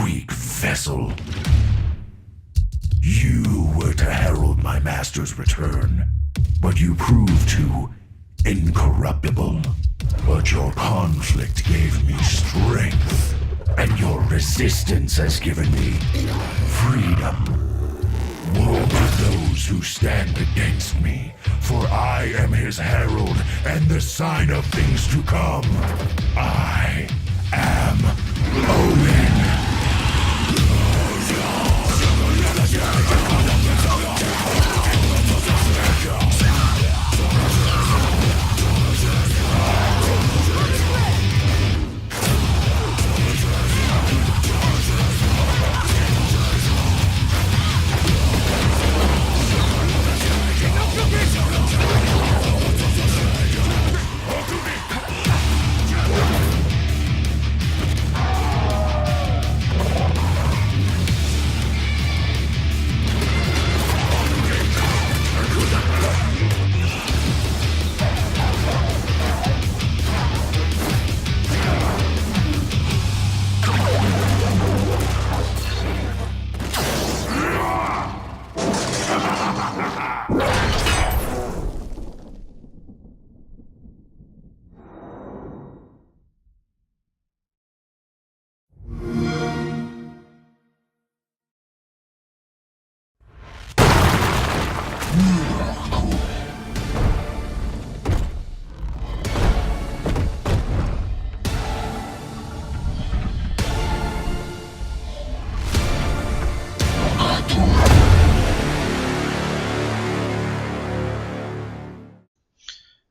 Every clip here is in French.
Weak vessel. You were to herald my master's return, but you proved too incorruptible. But your conflict gave me strength, and your resistance has given me freedom. Woe to those who stand against me, for I am his herald and the sign of things to come. I am Owen.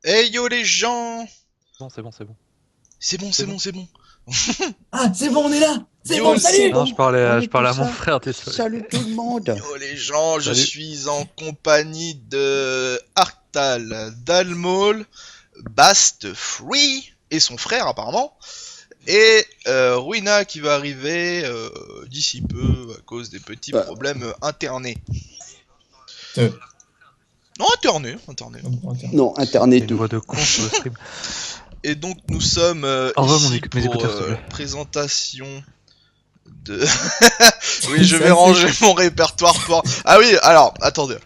Hey yo les gens! C'est bon. C'est bon. Ah, c'est bon, on est là. C'est Yo, bon, c'est salut. Non, je parlais à tout mon ça. frère, désolé. Salut tout le monde. Yo les gens, je Salut. suis en compagnie de Arctal, Dalmol, Bast Free et son frère apparemment, et Ruina qui va arriver d'ici peu à cause des petits Bah. problèmes internés. Euh. Non, internés. Non, C'est internet une tout. voix de con sur le stream. Et donc nous sommes Envoie ici mes pour écouteurs, s'il te plaît. présentation de... Oui, je vais ranger mon répertoire pour... Ah oui, alors, attendez.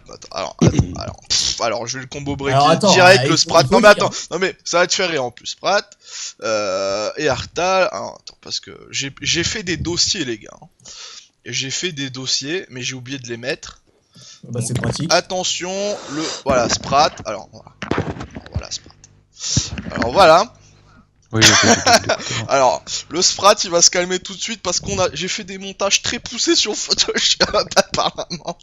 Alors, je vais le combo breaker Alors, attends, direct, le il Sprat. faut Non mais lire. attends, non mais ça va te faire rire en plus, Sprat. Et Arctal. Alors, attends, parce que j'ai fait des dossiers, les gars. J'ai fait des dossiers, mais j'ai oublié de les mettre. Bah, c'est pratique. Attention, voilà, Sprat. Alors, voilà, Sprat. Alors, voilà. Oui, ok. Alors, le Sprat, il va se calmer tout de suite parce j'ai fait des montages très poussés sur Photoshop apparemment.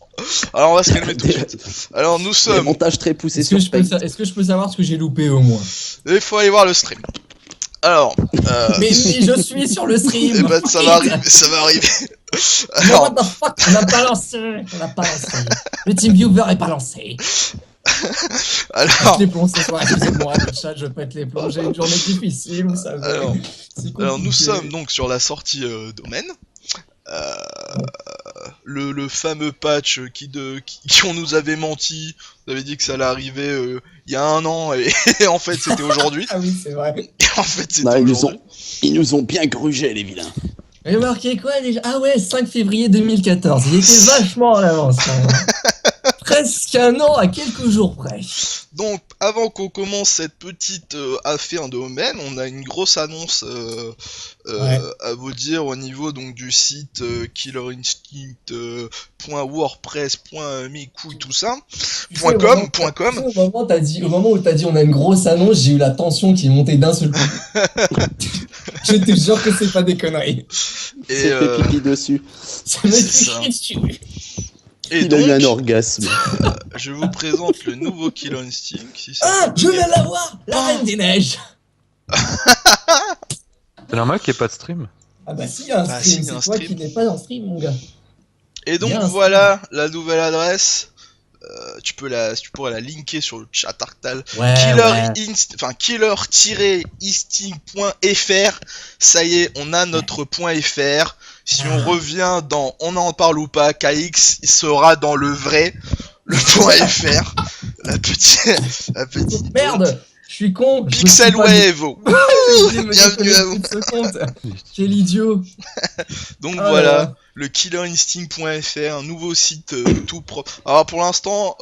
Alors, on va se calmer tout de suite. Alors, nous Des sommes... montages très poussés Est-ce que, sur je peux Paint. est-ce que je peux savoir ce que j'ai loupé au moins? Il faut aller voir le stream. Alors, mais je suis sur le stream. eh ben, ça va arriver. Mais Alors, what the fuck, on n'a pas lancé. Le TeamViewer est pas lancé. alors, Pète les plombs ce soir, excusez-moi, le chat, je pète les plombs. J'ai une journée difficile, vous savez. Alors, C'est compliqué. alors, nous sommes donc sur la sortie domaine. Le fameux patch qui on nous avait menti, on avait dit que ça allait arriver il y a 1 an et en fait c'était aujourd'hui. Ah oui, c'est vrai. Et en fait c'était Bah, aujourd'hui. ils nous ont bien grugé, les vilains. J'ai marqué quoi déjà? Ah ouais, 5 février 2014. Il était vachement en avance. Presque 1 an à quelques jours près. Donc, avant qu'on commence cette petite affaire de domaine, on a une grosse annonce Ouais. à vous dire au niveau donc du site killerinstinct.wordpress.me tout ça. Tu sais, au moment- .com. tu sais, au moment où t'as dit on a une grosse annonce, j'ai eu la tension qui est montée d'un seul coup. Je te jure que c'est pas des conneries. Et, C'est fait pipi dessus. Ça me C'est fait ça. chier dessus. et Il a eu un donc, orgasme. je vous présente le nouveau Killer Instinct. Si ça Ah, peut je vous dire. viens de l'avoir, la Reine des Neiges. C'est normal qu'il n'y ait pas de stream. Ah bah si, il y a un Bah, stream, si, il y a un c'est toi stream. qui n'es pas en stream, mon gars. Et donc Bien, voilà la nouvelle adresse. Tu pourrais la linker sur le chat Arctal. Ouais, killer-instinct.fr. Ça y est, on a notre .fr. Si on revient dans On en parle ou pas, KX sera dans le vrai. le .fr, la petite Merde, je suis con. je me suis Pixel pas- Wave. Je me Bienvenue à vous. déconnecté de ce compte. Quel idiot. Donc Ah là voilà, là. le killerinstinct.fr, un nouveau site tout propre. Alors pour l'instant,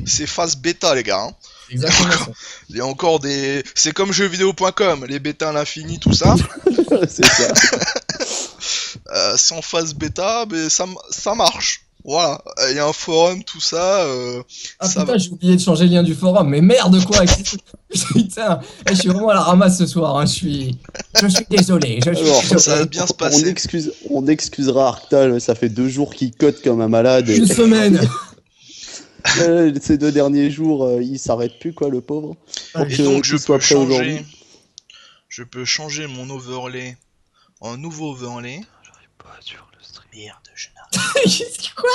c'est phase bêta les gars. Hein. Exactement ça. Il y a encore des... C'est comme jeuxvideo.com, les bêtas à l'infini, tout ça. C'est ça. C'est en phase bêta, mais ça marche. Voilà, il y a un forum, tout ça. Ah ça putain, va. j'ai oublié de changer le lien du forum, mais merde quoi. Putain, je suis vraiment à la ramasse ce soir. Hein. Je suis désolé. Je suis Alors, désolé. Ça va bien se passer. On excusera Arctal, ça fait 2 jours qu'il cote comme un malade. Une semaine. Ces 2 derniers jours, il s'arrête plus, quoi, le pauvre. Ah, Et que donc qu'il soit prêt aujourd'hui. je peux changer mon overlay en nouveau overlay. J'arrive pas sur le stream. Merde, je n'arrive. Qu'est-ce que quoi?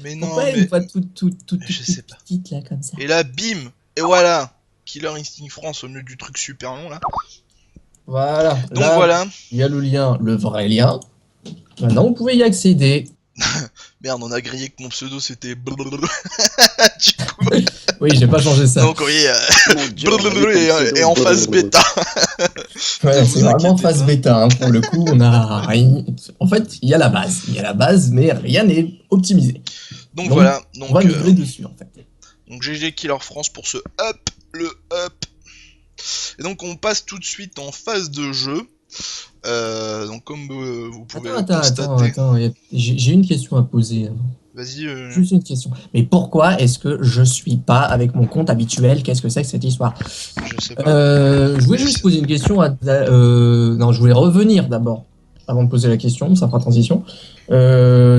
Mais non, Pourquoi elle mais... est pas toute Je sais pas. petite là comme ça? Et là, bim. Et voilà. Killer Instinct France au milieu du truc super long là. Voilà. Donc Là, voilà. il y a le lien, le vrai lien. Maintenant, vous pouvez y accéder. Merde, on a grillé que mon pseudo c'était. Du coup, Oui, j'ai pas changé ça. donc oui, Mon Dieu, on avait et, comme pseudo et en phase bêta. Ouais, Ne c'est vous vraiment inquiétez phase pas. bêta. Hein. Pour le coup, on a rien. En fait, il y a la base. Il y a la base, mais rien n'est optimisé. Donc Donc, voilà. On va migrer dessus en fait. Donc GG Killer France pour ce up, le up. Et donc on passe tout de suite en phase de jeu. Donc comme vous pouvez le constater. Attends. J'ai une question à poser. Avant. Vas-y. Juste une question. Mais pourquoi est-ce que je suis pas avec mon compte habituel? Qu'est-ce que c'est que cette histoire? Je sais pas. Je voulais juste poser une question à... non, je voulais revenir d'abord, avant de poser la question, ça fera transition.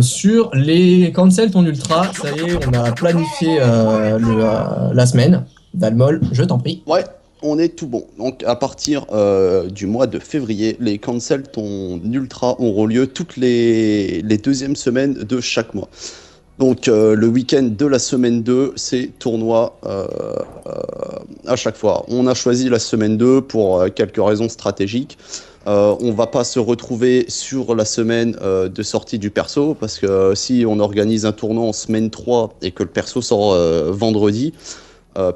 Sur les cancels ton ultra, ça y est, on a planifié la semaine. Dalmol, je t'en prie. Ouais, on est tout bon. Donc à partir du mois de février, les cancels ton ultra auront lieu toutes les deuxièmes semaines de chaque mois. Donc le week-end de la semaine 2, c'est tournoi à chaque fois. On a choisi la semaine 2 pour quelques raisons stratégiques. On va pas se retrouver sur la semaine de sortie du perso, parce que si on organise un tournoi en semaine 3 et que le perso sort vendredi,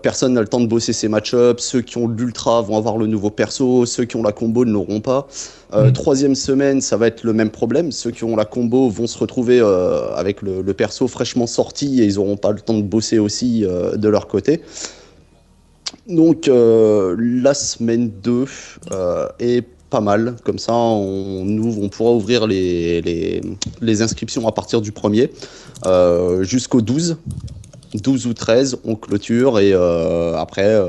personne n'a le temps de bosser ses match-ups. Ceux qui ont l'ultra vont avoir le nouveau perso, ceux qui ont la combo ne l'auront pas. Troisième semaine, ça va être le même problème. Ceux qui ont la combo vont se retrouver avec le perso fraîchement sorti et ils n'auront pas le temps de bosser aussi de leur côté. Donc la semaine 2 est pas mal. Comme ça, on pourra ouvrir les inscriptions à partir du 1er jusqu'au 12 ou 13, on clôture et après,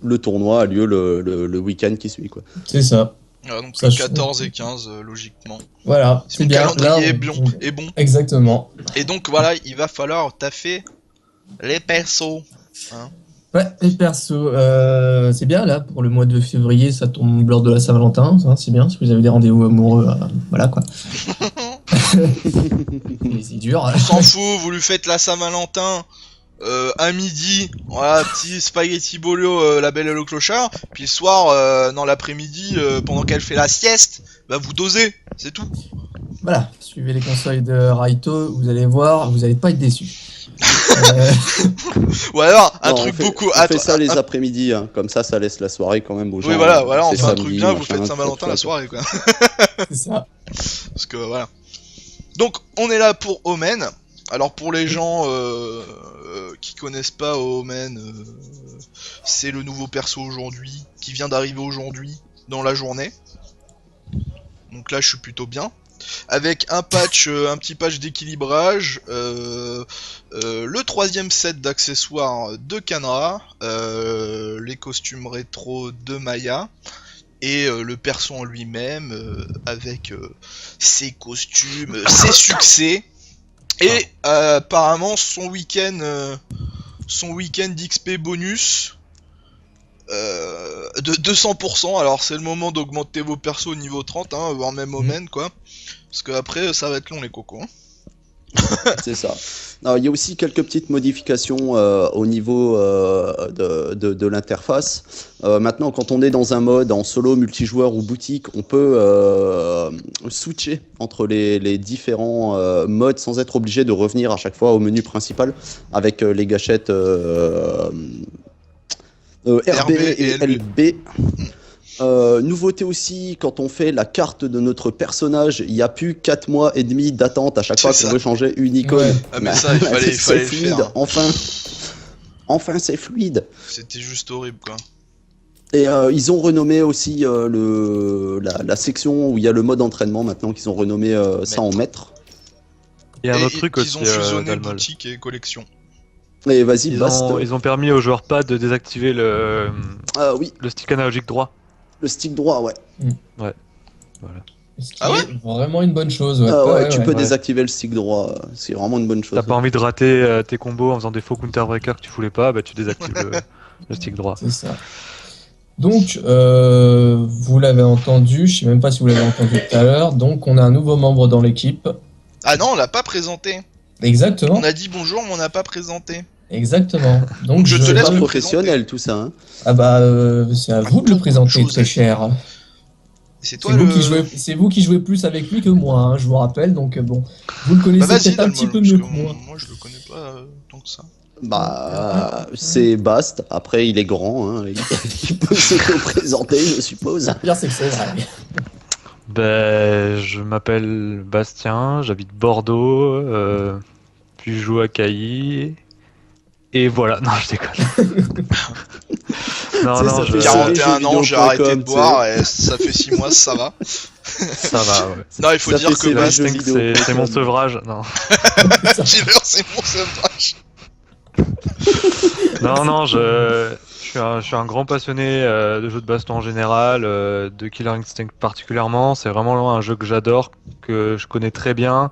le tournoi a lieu le week-end qui suit, quoi. C'est ça. Donc Ça, le je- 14 et 15, logiquement. Voilà, Si c'est mon bien. calendrier Là, est bon. Exactement. Et donc voilà, il va falloir taffer les persos. Ouais, les persos, c'est bien là, pour le mois de février, ça tombe lors de la Saint-Valentin, hein, c'est bien, si vous avez des rendez-vous amoureux, voilà quoi. C'est dur. On s'en fout, vous lui faites la Saint-Valentin à midi, voilà, petit spaghetti bolio, la belle et le clochard, puis le soir, dans l'après-midi, pendant qu'elle fait la sieste, bah vous dosez, c'est tout. Voilà, suivez les conseils de Raito, vous allez voir, vous allez pas être déçus. Ou alors, un Non, truc on fait, beaucoup... on fait ça les après-midi, hein. Comme ça laisse la soirée quand même aux gens. Oui, voilà, on C'est fait un samedi, truc bien, vous machin, faites Saint-Valentin la tout ça. soirée, quoi. C'est ça. Parce que voilà. Donc on est là pour Omen. Alors pour les gens qui connaissent pas Omen, c'est le nouveau perso aujourd'hui, qui vient d'arriver aujourd'hui dans la journée. Donc là je suis plutôt bien. Avec un patch, un petit patch d'équilibrage, le 3ème set d'accessoires de Kanra, les costumes rétro de Maya. Et le perso en lui-même, avec ses costumes, ses succès, et apparemment son week-end d'XP bonus de 200%. Alors c'est le moment d'augmenter vos persos au niveau 30, hein, voire même Omen, quoi. Parce que après ça va être long les cocos. Hein. C'est ça. Alors, il y a aussi quelques petites modifications au niveau de l'interface. Maintenant, quand on est dans un mode en solo, multijoueur ou boutique, on peut switcher entre les différents modes sans être obligé de revenir à chaque fois au menu principal avec les gâchettes RB et LB. Nouveauté aussi, quand on fait la carte de notre personnage, il n'y a plus 4 mois et demi d'attente à chaque fois qu'on veut changer une icône. Ouais. Ah, mais ça, il fallait c'est le fluide, faire. enfin c'est fluide. C'était juste horrible, quoi. Et ils ont renommé aussi la section où il y a le mode entraînement maintenant, qu'ils ont renommé ça en maître. Il y a un Et autre truc ils aussi, ont fusionné Dalmol. boutique et collection. Et vas-y, Ils Bast. ont permis aux joueurs pad de désactiver Oui, le stick analogique droit. le stick droit, ouais. Voilà. Ce qui Ah ouais est vraiment une bonne chose. Ouais. Ouais, tu peux ouais. désactiver le stick droit, c'est vraiment une bonne chose. T'as pas envie de rater tes combos en faisant des faux counter breakers que tu voulais pas, bah tu désactives le stick droit. C'est ça. Donc, vous l'avez entendu, je sais même pas si vous l'avez entendu tout à l'heure, donc on a un nouveau membre dans l'équipe. Ah non, on l'a pas présenté. Exactement, On a dit bonjour, mais on n'a pas présenté. exactement. Donc Je te C'est laisse pas le professionnel tout ça, hein. Ah bah, c'est à vous de le présenter, Chose très à cher. C'est C'est toi vous, le... c'est vous qui jouez plus avec lui que moi, hein, je vous rappelle, donc bon, vous le connaissez Bah vas-y, peut-être un Dalmol, petit peu parce mieux que que moi. moi je le connais pas tant que ça. Bah, c'est Bast, après il est grand, hein. Il peut s'auto-présenter, je suppose. Le pire, c'est que c'est vrai. Ben, je m'appelle Bastien, j'habite Bordeaux, puis je joue à Cailly. Et voilà, non, je déconne. Non, Tu sais, non, ça je... fait 41 ans, j'ai arrêté de jeuxvideo.com, boire et ça fait 6 mois, ça va. ça va, ouais. Non, il faut Ça dire fait que ses Bast, jeux Bastien, vidéo. c'est mon sevrage. Non, Killer, c'est mon sevrage. non, non, je suis un grand passionné de jeux de baston en général, de Killer Instinct particulièrement. C'est vraiment un jeu que j'adore, que je connais très bien.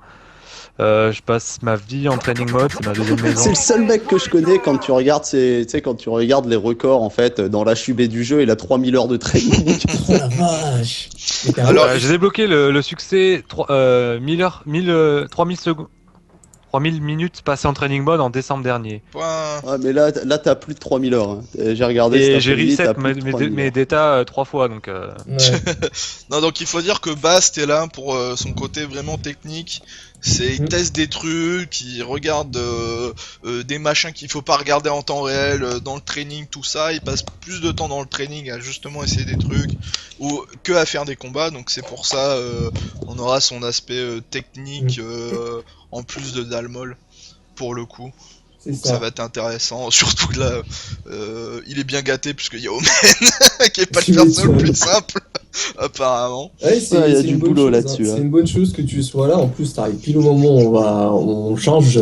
Je passe ma vie en training mode, c'est ma deuxième maison. C'est le seul mec que je connais quand tu regardes, quand tu regardes les records en fait dans l'HUB du jeu, il a 3000 heures de training. Oh la vache. Mais t'es un Alors, J'ai débloqué le succès 3000 secondes. 3000 minutes passées en training mode en décembre dernier. point. Ouais, mais là t'as plus de 3000 heures. Hein. J'ai regardé. cet Et j'ai après-midi, reset t'as plus de 3000 mes heures. datas 3 fois, donc Ouais. Non, donc il faut dire que Bast est là pour son côté vraiment technique. Il Mhm. teste des trucs, il regarde des machins qu'il faut pas regarder en temps réel dans le training, tout ça. Il passe plus de temps dans le training à justement essayer des trucs ou que à faire des combats. Donc c'est pour ça on aura son aspect technique en plus de Dalmol pour le coup. C'est Donc ça. ça va être intéressant. Surtout que là, il est bien gâté puisqu'il y a Omen qui est pas Tu le perso le m'étonnes. plus simple apparemment. Ouais, il y a c'est du une bonne boulot chose, là-dessus, hein. hein. C'est une bonne chose que tu sois là. En plus, t'arrives pile au moment où on change.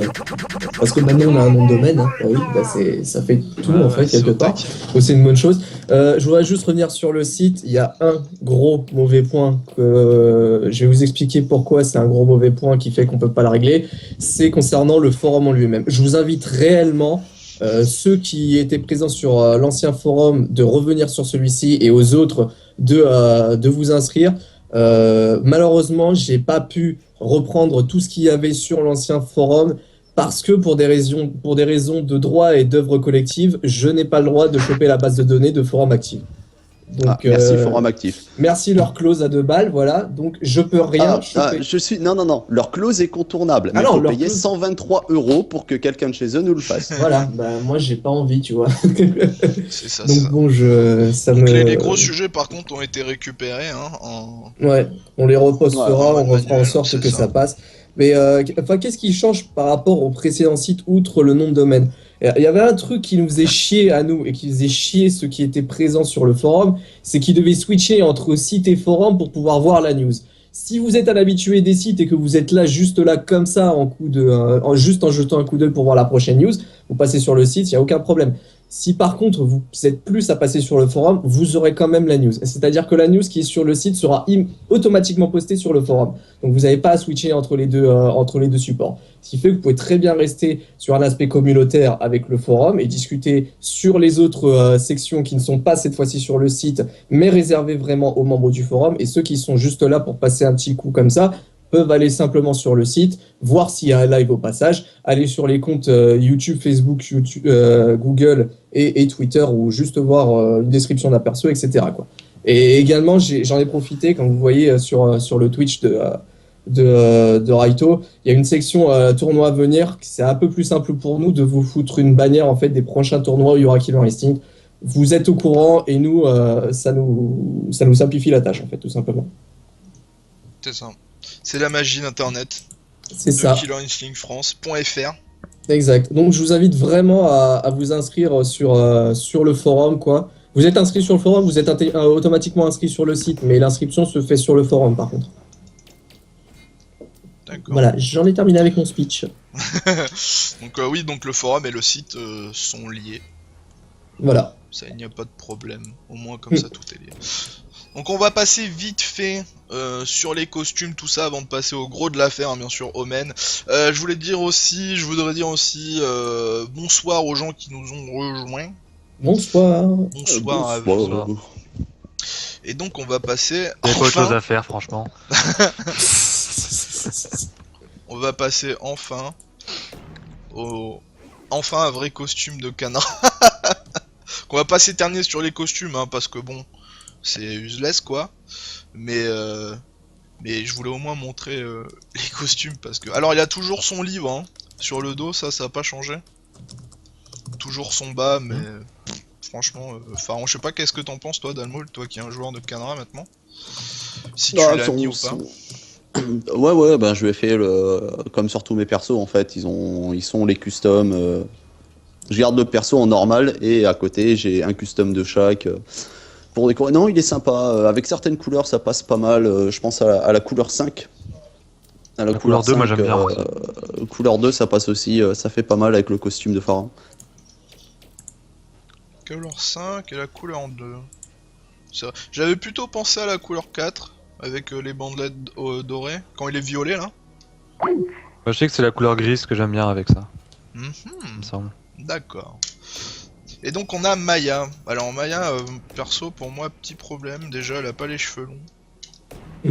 Parce que maintenant, on a un nom de domaine. Hein. Bah oui, bah ça fait tout en fait, c'est quelque au part. taquet. Donc, c'est une bonne chose. Je voudrais juste revenir sur le site. Il y a un gros mauvais point que je vais vous expliquer pourquoi c'est un gros mauvais point qui fait qu'on peut pas le régler. C'est concernant le forum en lui-même. Je vous invite réellement. Ceux qui étaient présents sur l'ancien forum de revenir sur celui-ci et aux autres de vous inscrire. Malheureusement, j'ai pas pu reprendre tout ce qu'il y avait sur l'ancien forum parce que pour des raisons de droit et d'œuvre collective, je n'ai pas le droit de choper la base de données de forum active. Donc, Merci forum actif. merci leur clause à 2 balles, voilà. Donc je peux rien choper. Non. Leur clause est contournable. Mais non, il faut leur payer clause- 123 € pour que quelqu'un de chez eux nous le fasse. Voilà, bah, moi j'ai pas envie, tu vois. C'est ça. c'est Donc ça. bon, ça Donc me. les gros sujets par contre ont été récupérés Ouais, on les repostera, Ouais, on refera en manuel, sorte c'est que ça. ça passe. Mais enfin, qu'est-ce qui change par rapport au précédent site outre le nom de domaine? Il y avait un truc qui nous faisait chier à nous et qui faisait chier ceux qui étaient présents sur le forum, c'est qu'ils devaient switcher entre site et forum pour pouvoir voir la news. Si vous êtes un habitué des sites et que vous êtes là juste là comme ça juste en jetant un coup d'œil pour voir la prochaine news, vous passez sur le site, il n'y a aucun problème. Si par contre vous êtes plus à passer sur le forum, vous aurez quand même la news. C'est-à-dire que la news qui est sur le site sera automatiquement postée sur le forum. Donc vous n'avez pas à switcher entre les deux supports. Ce qui fait que vous pouvez très bien rester sur un aspect communautaire avec le forum et discuter sur les autres sections qui ne sont pas cette fois-ci sur le site, mais réservées vraiment aux membres du forum. Et ceux qui sont juste là pour passer un petit coup comme ça, peuvent aller simplement sur le site, voir s'il y a un live au passage, aller sur les comptes YouTube, Facebook, Google et Twitter ou juste voir une description d'aperçu, etc. quoi. Et également, j'en ai profité, quand vous voyez sur le Twitch de Raito, il y a une section tournoi à venir. C'est un peu plus simple pour nous de vous foutre une bannière en fait des prochains tournois où il y aura Killer Instinct. Vous êtes au courant et nous, ça nous simplifie la tâche en fait, tout simplement. C'est ça. C'est la magie d'Internet. C'est De ça. killerinstinctfrance.fr. Exact. Donc je vous invite vraiment à vous inscrire sur le forum, quoi. Vous êtes inscrit sur le forum, vous êtes automatiquement inscrit sur le site, mais l'inscription se fait sur le forum par contre. D'accord. Voilà, j'en ai terminé avec mon speech. Donc oui, donc le forum et le site sont liés. Voilà. Ça, il n'y a pas de problème. Au moins comme ça, tout est lié. Donc on va passer vite fait sur les costumes, tout ça, avant de passer au gros de l'affaire, hein, bien sûr, Omen. Je voudrais dire aussi bonsoir aux gens qui nous ont rejoints. Bonsoir. Bonsoir à Bonsoir. vous. Et donc on va passer Il y a pas autre chose enfin, à faire, franchement. on va passer enfin un vrai costume de canard. Qu'on va pas s'éterniser sur les costumes, hein, parce que bon, c'est useless quoi. Mais je voulais au moins montrer les costumes parce que. Alors il y a toujours son livre hein, sur le dos, ça a pas changé. Toujours son bas, mais franchement, Pharaon, je sais pas qu'est-ce que t'en penses toi, Dalmol, toi qui es un joueur de Canra maintenant. Si tu l'as mis ou pas. Ouais, ben je lui ai fait comme sur tous mes persos en fait, ils sont les customs. Je garde le perso en normal et à côté j'ai un custom de chaque pour décorer. Non, il est sympa. Avec certaines couleurs ça passe pas mal. Je pense à la couleur 5. À La couleur 2, moi, j'aime bien, moi, couleur 2 ça passe aussi, ça fait pas mal avec le costume de Pharaon. Couleur 5 et la couleur 2. C'est vrai. J'avais plutôt pensé à la couleur 4 avec les bandelettes dorées quand il est violet là. Moi, je sais que c'est la couleur grise que j'aime bien avec ça, Mhm. il me semble. D'accord. Et donc on a Maya. Alors Maya, perso pour moi petit problème. Déjà elle a pas les cheveux longs.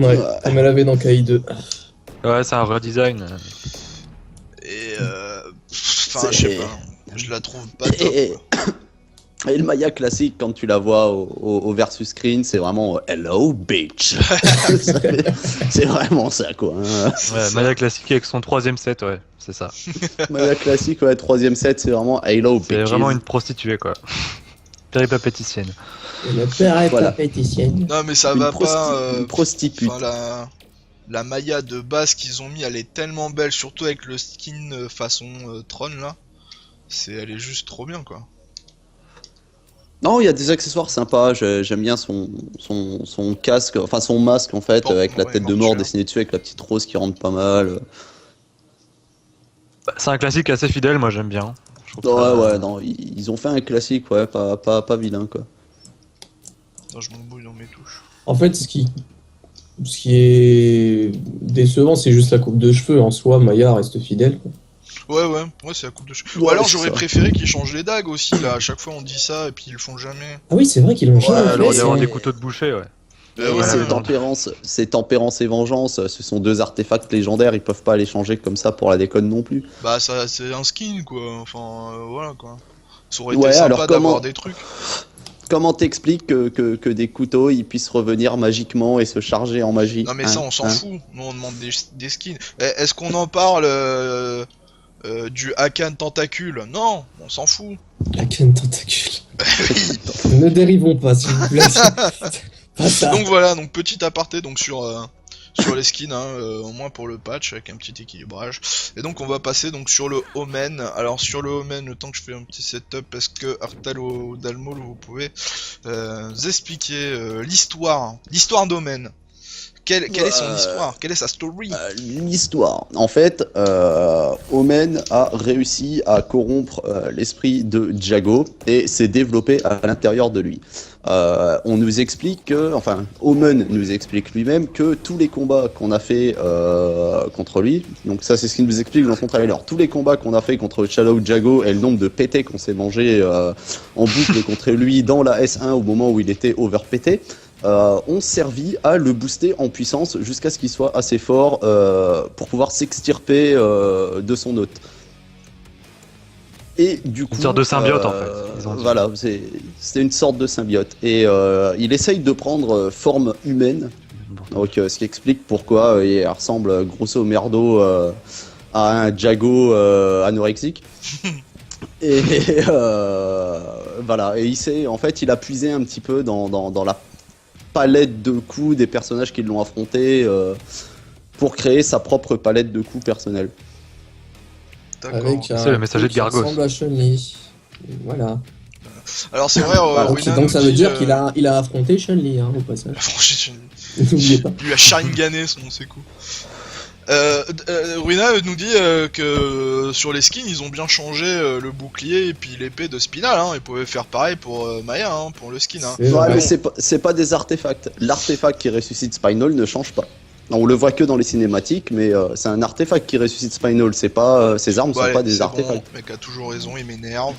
Ouais, comme elle avait dans KI2. Ouais, c'est un redesign. Et enfin je sais pas. Je la trouve pas top. Et le Maya classique, quand tu la vois au versus screen, c'est vraiment hello bitch. C'est vraiment ça quoi. Hein. Ouais, Maya classique avec son 3ème set, ouais, c'est ça. Maya classique, ouais, 3ème set, c'est vraiment hello bitch. C'est vraiment une prostituée, quoi. Péripapéticienne. Et le père est Voilà. papéticienne. Non mais ça va pas. Une prostituée. Enfin, la Maya de base qu'ils ont mis, elle est tellement belle, surtout avec le skin façon Tron là. Elle est juste trop bien quoi. Non, il y a des accessoires sympas. J'aime bien son casque, enfin son masque en fait, Bon, avec la ouais, tête de mort mortuaire. dessinée dessus, avec la petite rose qui rentre pas mal. Bah, c'est un classique assez fidèle, moi j'aime bien. Je trouve Ouais, ça- ouais, non, ils ont fait un classique, ouais, pas vilain quoi. Attends, je m'embrouille dans mes touches. En fait, ce qui est décevant, c'est juste la coupe de cheveux. En soi, Maya reste fidèle, quoi. Ouais, c'est la coupe de cheveux. Ou Ouais, alors c'est j'aurais ça. préféré qu'ils changent les dagues aussi, là. À chaque fois on dit ça et puis ils le font jamais. Ah oui, c'est vrai qu'ils l'ont Ouais, jamais Ouais, elle aurait fait. dû avoir c'est- des couteaux de boucher, ouais. Et Et voilà, c'est tempérance et vengeance, ce sont deux artefacts légendaires, ils peuvent pas les changer comme ça pour la déconne non plus. bah ça, c'est un skin quoi. Enfin, voilà quoi. Ça aurait Ouais, été alors sympa comment- d'avoir des trucs. Comment t'expliques que des couteaux ils puissent revenir magiquement et se charger en magie? Non mais hein, ça on s'en hein fout. Nous on demande des skins. Est-ce qu'on en parle du Hakan Tentacule? Non, on s'en fout. Ah, quel tentacule. Ne dérivons pas, s'il vous plaît. Pas ça. Donc voilà, donc petit aparté donc sur les skins, hein, au moins pour le patch avec un petit équilibrage. Et donc on va passer donc sur le Omen. Alors sur le Omen, le temps que je fais un petit setup, est-ce que Arctal ou Dalmol vous pouvez expliquer l'histoire d'Omen? Quelle est son histoire? Quelle est sa story? L'histoire. En fait, Omen a réussi à corrompre l'esprit de Jago et s'est développé à l'intérieur de lui. On nous explique que, enfin, Omen nous explique lui-même que tous les combats qu'on a fait contre lui, donc ça c'est ce qu'il nous explique dans son trailer, tous les combats qu'on a fait contre Shadow Jago et le nombre de pétés qu'on s'est mangé en boucle contre lui dans la S1 au moment où il était overpété, ont servi à le booster en puissance jusqu'à ce qu'il soit assez fort pour pouvoir s'extirper de son hôte. Et du coup, Une sorte de symbiote, en fait, ils ont dit. Voilà, c'est une sorte de symbiote. Et il essaye de prendre forme humaine. Donc, ce qui explique pourquoi il ressemble grosso merdo à un Jago anorexique. Et voilà. Et il a puisé un petit peu dans la palette de coups des personnages qui l'ont affronté pour créer sa propre palette de coups personnelle. D'accord. Avec C'est le messager de qui Gargos. ressemble à Chun-Li. Voilà. Alors c'est vrai, Donc, Ruina donc nous ça veut dit, dire qu'il a affronté Chun-Li, au passage. franchi, N'oubliez pas. il lui a sharingané c'est cool. Ruina nous dit que sur les skins ils ont bien changé le bouclier et puis l'épée de Spinal, hein. Ils pouvaient faire pareil pour Maya, hein, pour le skin. Hein. C'est Ouais, vrai. mais c'est pas des artefacts. L'artefact qui ressuscite Spinal ne change pas. On le voit que dans les cinématiques, mais c'est un artefact qui ressuscite Spinal. C'est pas ses armes Bon, sont allez, pas des c'est artefacts. Bon, le mec a toujours raison, il m'énerve.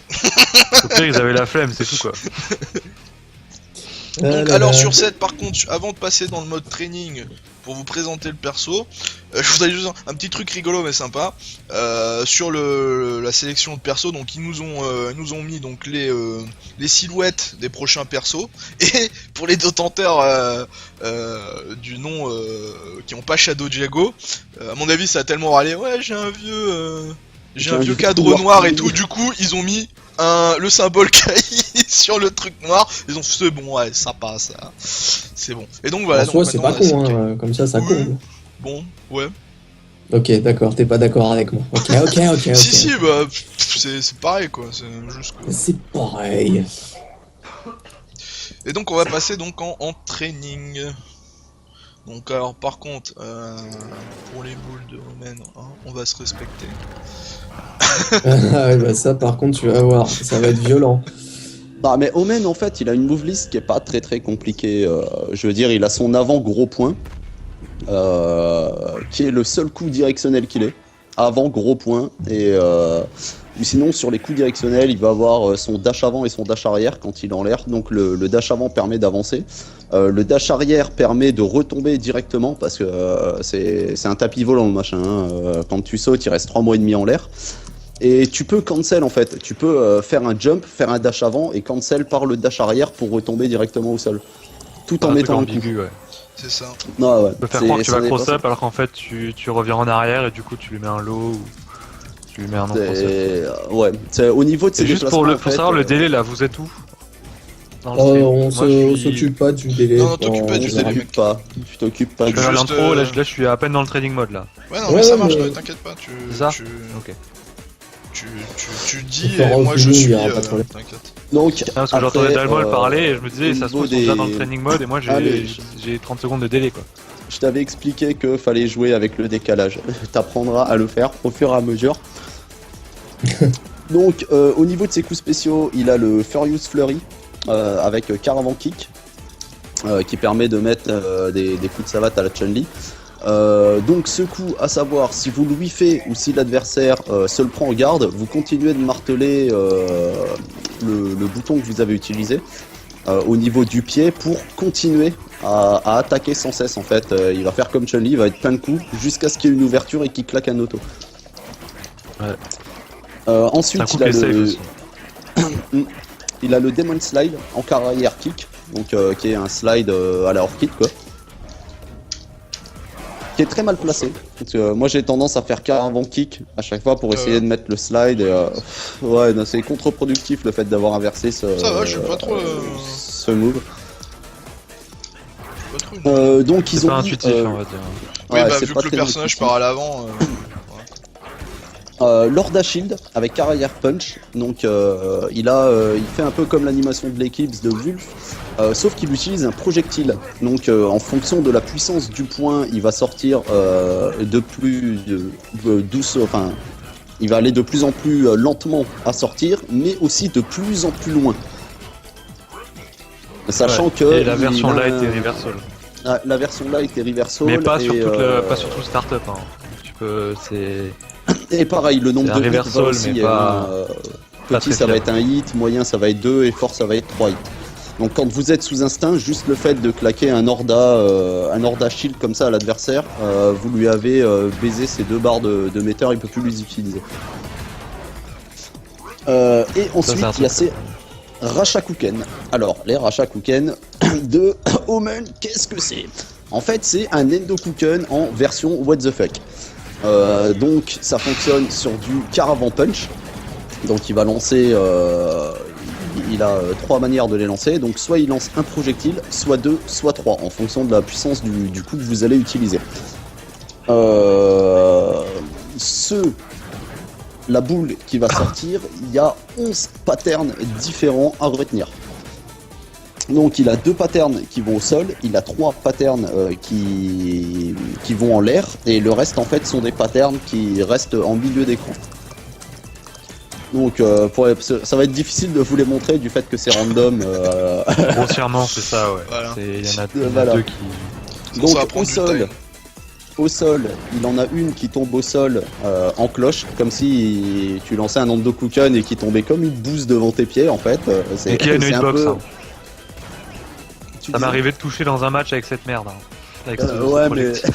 Au pire, ils avaient la flemme, c'est tout quoi. Donc là alors là. sur cette, par contre, avant de passer dans le mode training pour vous présenter le perso, je voudrais juste un petit truc rigolo mais sympa sur la sélection de persos. Donc ils nous ont mis donc les silhouettes des prochains persos, et pour les détenteurs du nom qui ont pas Shadow Jago, à mon avis ça a tellement râlé, ouais j'ai un vieux cadre noir et tout, du coup ils ont mis le symbole Kai sur le truc noir, ils ont fait c'est bon, ouais ça passe, c'est bon. Et donc voilà, En soi, donc c'est maintenant, pas on a con, Kai. hein, comme ça Oui. comble. Bon, ouais. Ok, d'accord, t'es pas d'accord avec moi. Ok. Si, bah, c'est pareil quoi, c'est juste que... C'est pareil. Et donc on va passer donc en training. Donc alors par contre, pour les boules de Omen, hein, on va se respecter. Ah ouais, bah ça, par contre, tu vas voir, ça va être violent. Bah, mais Omen, en fait, il a une move list qui est pas très très compliquée. Je veux dire, il a son avant gros point, qui est le seul coup directionnel qu'il ait. Avant gros point. Et sinon, sur les coups directionnels, il va avoir son dash avant et son dash arrière quand il est en l'air. Donc le dash avant permet d'avancer. Le dash arrière permet de retomber directement parce que c'est un tapis volant le machin. Hein. Quand tu sautes, il reste 3 mois et demi en l'air. Et tu peux cancel en fait, tu peux faire un jump, faire un dash avant et cancel par le dash arrière pour retomber directement au sol. Tout en Un mettant un truc coup. ambigu, ouais. C'est ça. Non, ouais. Tu peux faire c'est- croire que tu ça vas n'est pas cross-up alors qu'en fait tu reviens en arrière et du coup tu lui mets un low ou tu lui mets un non cross-up. Ouais, c'est au niveau de ses C'est juste déplacements. pour savoir le délai là, vous êtes où dans le Oh, stream? on Moi, je suis- s'occupe pas du délai. Non, t'occupe pas Tu du délai, t'occupes pas. Tu t'occupes pas Je fais Juste, l'intro, là je suis à peine dans le trading mode là. Ouais, non, Ouais, mais ça ouais, marche, mais- ne t'inquiète pas, C'est ça tu Ok. dis fera et moi au je feeling, il suis, y aura pas de problème. t'inquiète. Donc, Parce que j'entendais Dalmol parler et je me disais au ça se niveau trouve ils sont déjà dans le des- training mode et moi Allez. j'ai 30 secondes de délai quoi. je t'avais expliqué que fallait jouer avec le décalage. T'apprendras à le faire au fur et à mesure. Donc, au niveau de ses coups spéciaux, il a le Furious Flurry avec Caravan Kick qui permet de mettre des coups de savate à la Chun-Li. Donc ce coup, à savoir, si vous le whiffez ou si l'adversaire se le prend en garde, vous continuez de marteler le bouton que vous avez utilisé au niveau du pied pour continuer à attaquer sans cesse en fait. Il va faire comme Chun-Li, il va être plein de coups jusqu'à ce qu'il y ait une ouverture et qu'il claque un auto. Ouais. C'est Ensuite, un coup qui est safe aussi. il a le Demon Slide en carrière kick, donc qui est un slide à la Orchid quoi. Qui est très mal placé. Parce que, moi j'ai tendance à faire caravan kick à chaque fois pour essayer de mettre le slide et ouais non, c'est contre-productif le fait d'avoir inversé ce Ça va, je suis pas trop, ce move. Pas trop une- Donc ils C'est ont pas mis, intuitif on va dire. Oui, ouais, bah c'est vu pas que le très personnage intuitif. part à l'avant, Lorda Shield avec carrière punch, donc il fait un peu comme l'animation de l'Eclipse de Wulf, sauf qu'il utilise un projectile. Donc en fonction de la puissance du point, il va sortir de plus douce, enfin il va aller de plus en plus lentement à sortir, mais aussi de plus en plus loin. Sachant Ouais. que Et la version il a light un- est reversal. la version light est reversal, Mais pas et, sur pas sur tout le startup. Hein. Tu peux, c'est. et pareil, le nombre C'est un de hits va reversal, aussi. mais pas Petit, très ça va fiable. être un hit, moyen, ça va être 2, et fort, ça va être 3 hits. Donc quand vous êtes sous instinct, juste le fait de claquer un Orda shield comme ça à l'adversaire, vous lui avez baisé ces 2 barres de metteur, il peut plus les utiliser. Et ensuite, c'est un il y a truc. ces Rashakuken. Alors, les Rashakuken de Omen, qu'est-ce que c'est? En fait, c'est un Endokuken en version what the fuck. Donc, ça fonctionne sur du Caravan Punch. Donc, il va lancer. Il a 3 manières de les lancer. Donc, soit il lance un projectile, soit 2, soit 3, en fonction de la puissance du coup que vous allez utiliser. La boule qui va sortir, il y a 11 patterns différents à retenir. Donc il a 2 patterns qui vont au sol, il a 3 patterns qui vont en l'air, et le reste en fait sont des patterns qui restent en milieu d'écran. Donc ça va être difficile de vous les montrer du fait que c'est random. Grossièrement, c'est ça, ouais. Voilà. Il y en a Voilà. 2 qui. Sinon, ça va Donc prendre du time. au sol, il en a une qui tombe au sol en cloche, comme si tu lançais un Endokuken et qui tombait comme une bouse devant tes pieds en fait. Et qui a une c'est un hitbox. peu- Hein. Tu Ça m'est dis- arrivé de toucher dans un match avec cette merde. Hein. Avec ce ouais, mais projectile.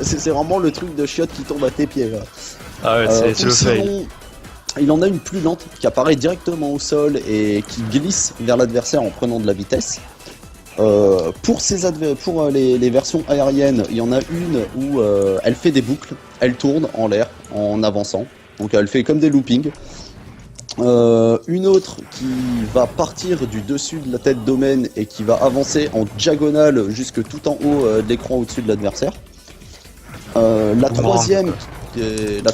c'est vraiment le truc de chiotte qui tombe à tes pieds. Là. Ah ouais, c'est Ou le fail. sinon, il en a une plus lente qui apparaît directement au sol et qui glisse vers l'adversaire en prenant de la vitesse. Pour les versions aériennes, il y en a une où elle fait des boucles, elle tourne en l'air en avançant, donc elle fait comme des loopings. Une autre qui va partir du dessus de la tête d'Omen et qui va avancer en diagonale jusque tout en haut de l'écran au-dessus de l'adversaire. La Boomerang,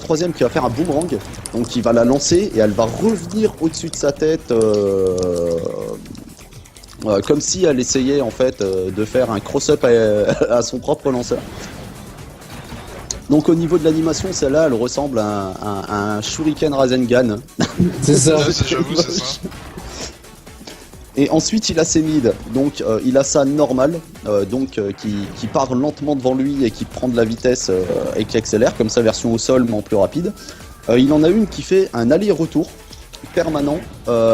troisième qui va faire un boomerang, donc qui va la lancer et elle va revenir au-dessus de sa tête comme si elle essayait en fait de faire un cross-up à son propre lanceur. Donc au niveau de l'animation, celle-là, elle ressemble à un Shuriken Rasengan. C'est ça. Ouais, j'avoue, c'est ça. Et ensuite, il a ses mid. Donc il a sa normale, qui part lentement devant lui et qui prend de la vitesse et qui accélère, comme sa version au sol mais en plus rapide. Il en a une qui fait un aller-retour permanent,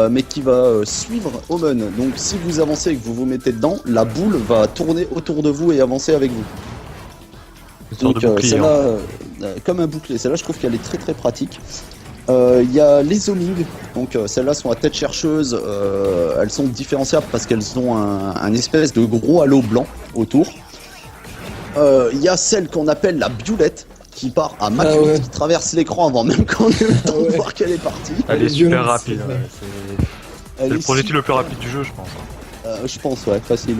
mais qui va suivre Omen. Donc si vous avancez et que vous vous mettez dedans, la boule va tourner autour de vous et avancer avec vous. Une sorte Donc de bouclier. celle-là, hein. comme un bouclier, celle-là je trouve qu'elle est très très pratique. Il y a les zooming, donc celles-là sont à tête chercheuse, elles sont différenciables parce qu'elles ont un espèce de gros halo blanc autour. Il y a celle qu'on appelle la biulette qui part à Mach 8, ouais. qui traverse l'écran avant même qu'on ait eu le temps de Ouais. voir qu'elle est partie. Elle est Violent, super rapide. c'est Ouais. vrai. C'est le projectile le plus rapide du jeu, je pense. Je pense, ouais, facile.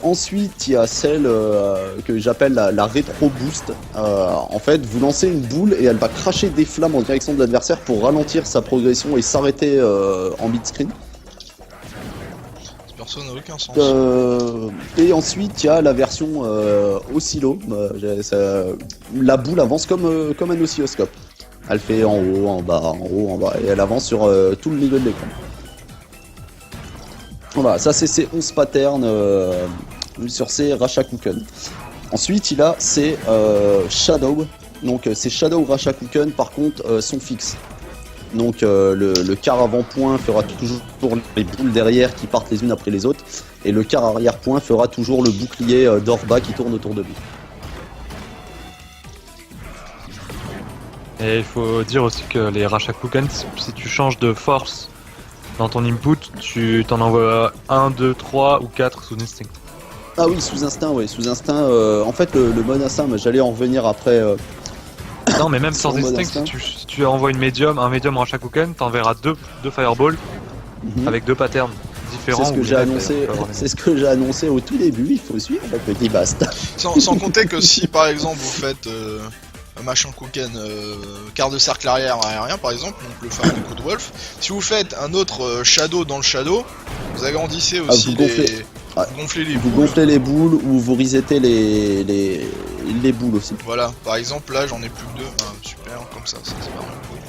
Ensuite, il y a celle que j'appelle la rétro boost. En fait, vous lancez une boule et elle va cracher des flammes en direction de l'adversaire pour ralentir sa progression et s'arrêter en mid-screen. Personne n'a aucun sens. Et ensuite, il y a la version oscillo. La boule avance comme un oscilloscope. Elle fait en haut, en bas, et elle avance sur tout le niveau de l'écran. Voilà, ça c'est ses 11 patterns sur ses Rashakuken. Ensuite, il a ses Shadow. Donc ces Shadow Rashakuken, par contre, sont fixes. Donc le quart avant-point fera toujours les boules derrière qui partent les unes après les autres. Et le quart arrière-point fera toujours le bouclier d'Orba qui tourne autour de lui. Et il faut dire aussi que les Rashakuken, si tu changes de force dans ton input, tu t'en envoies 1, 2, 3 ou 4 sous instinct. Ah oui, sous instinct, ouais. Sous instinct, en fait, le mode instinct, j'allais en revenir après. Non, mais même sans Sur mode instinct, instinct. si tu envoies un médium Rashakuken, t'enverras deux Fireballs avec 2 patterns différents. C'est ce que ou j'ai les mêmes, annoncé. d'ailleurs, C'est ce que j'ai annoncé au tout début. Il faut suivre le petit bast. Sans compter que si par exemple vous faites un machin Kuken quart de cercle arrière aérien par exemple, donc le fameux coup de Wolf, si vous faites un autre Shadow dans le Shadow, vous agrandissez aussi vous gonflez. vous gonflez les Vous boules. gonflez les boules ou vous resettez les boules aussi. Voilà, par exemple là j'en ai plus que 2. Ah, super, comme ça c'est vraiment cool.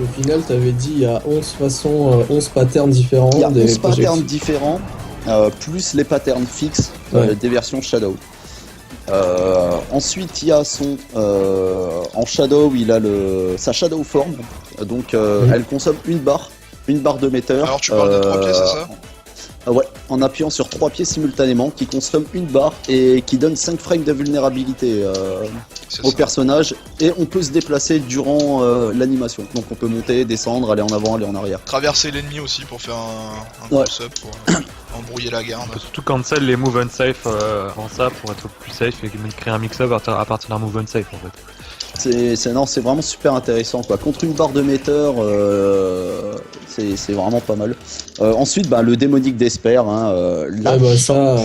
Au final, t'avais dit il y a 11 façons, 11 patterns différents. Il y a des 11 patterns projectiles. différents, plus les patterns fixes Ouais. des versions Shadow. Ensuite, il y a son en Shadow, il a sa Shadow Form, donc elle consomme une barre de meter. Alors tu parles de 3 pieds, c'est ça Ouais, en appuyant sur 3 pieds simultanément, qui consomme une barre et qui donne 5 frames de vulnérabilité C'est au ça. personnage. Et on peut se déplacer durant l'animation. Donc on peut monter, descendre, aller en avant, aller en arrière. Traverser l'ennemi aussi pour faire un Ouais. close-up pour embrouiller la garde. On peut surtout cancel les move unsafe avant ça pour être plus safe et créer un mix-up à partir d'un move unsafe en fait. C'est vraiment super intéressant quoi. Contre une barre de metteur, c'est vraiment pas mal. Ensuite, bah, le démonique d'Esper, hein, Ah bah ça.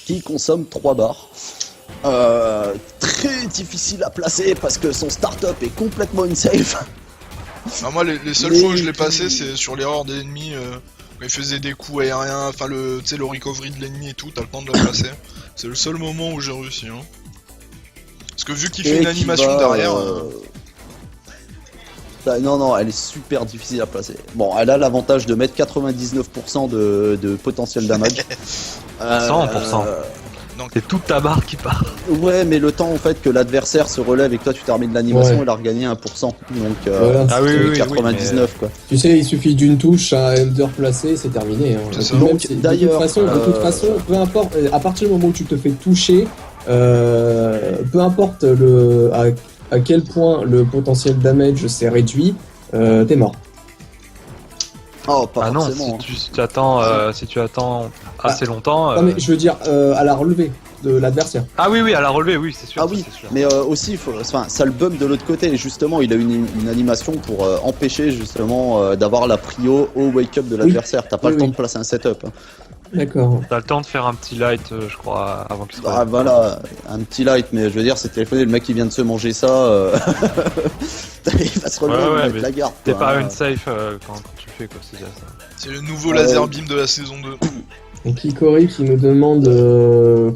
qui consomme 3 barres. Très difficile à placer parce que son start-up est complètement unsafe. Non, moi, les seules Mais- fois où je l'ai passé, c'est sur l'erreur des ennemis. Quand il faisait des coups aériens, enfin tu sais, le recovery de l'ennemi et tout, t'as le temps de le placer. C'est le seul moment où j'ai réussi. Hein. Parce que vu qu'il fait Et une qui animation va, derrière. Bah, non, elle est super difficile à placer. Bon, elle a l'avantage de mettre 99% de potentiel damage. 100%. C'est toute ta barre qui part. Ouais, mais le temps en fait que l'adversaire se relève et que toi tu termines l'animation, Ouais. il a regagné 1%. Donc Voilà. Ah oui, oui, oui, 99 quoi. Tu sais, il suffit d'une touche à Ender placé, c'est terminé. Hein. C'est ça. Et puis Donc, de d'ailleurs, toute façon, peu importe, à partir du moment où tu te fais toucher, peu importe à quel point le potentiel damage s'est réduit, t'es mort. Oh, pas Ah non, forcément. si tu attends assez longtemps. Non mais je veux dire à la relevée de l'adversaire. Ah oui, à la relevée, oui, c'est sûr. Ah oui, c'est sûr. mais aussi, ça le bump de l'autre côté. Justement, il a une animation pour empêcher justement d'avoir la prio au wake-up de l'adversaire. T'as pas Oui, le temps oui. de placer un setup. Hein. D'accord. T'as le temps de faire un petit light, je crois, avant qu'il se Ah relève. voilà, un petit light, mais je veux dire, c'est téléphoné, le mec qui vient de se manger ça, il va se relever, Ouais, il va mais mettre la garde. T'es quoi, pas hein. unsafe quand tu le fais, quoi, c'est déjà ça. C'est le nouveau laser beam de la saison 2. Donc Ikori qui nous demande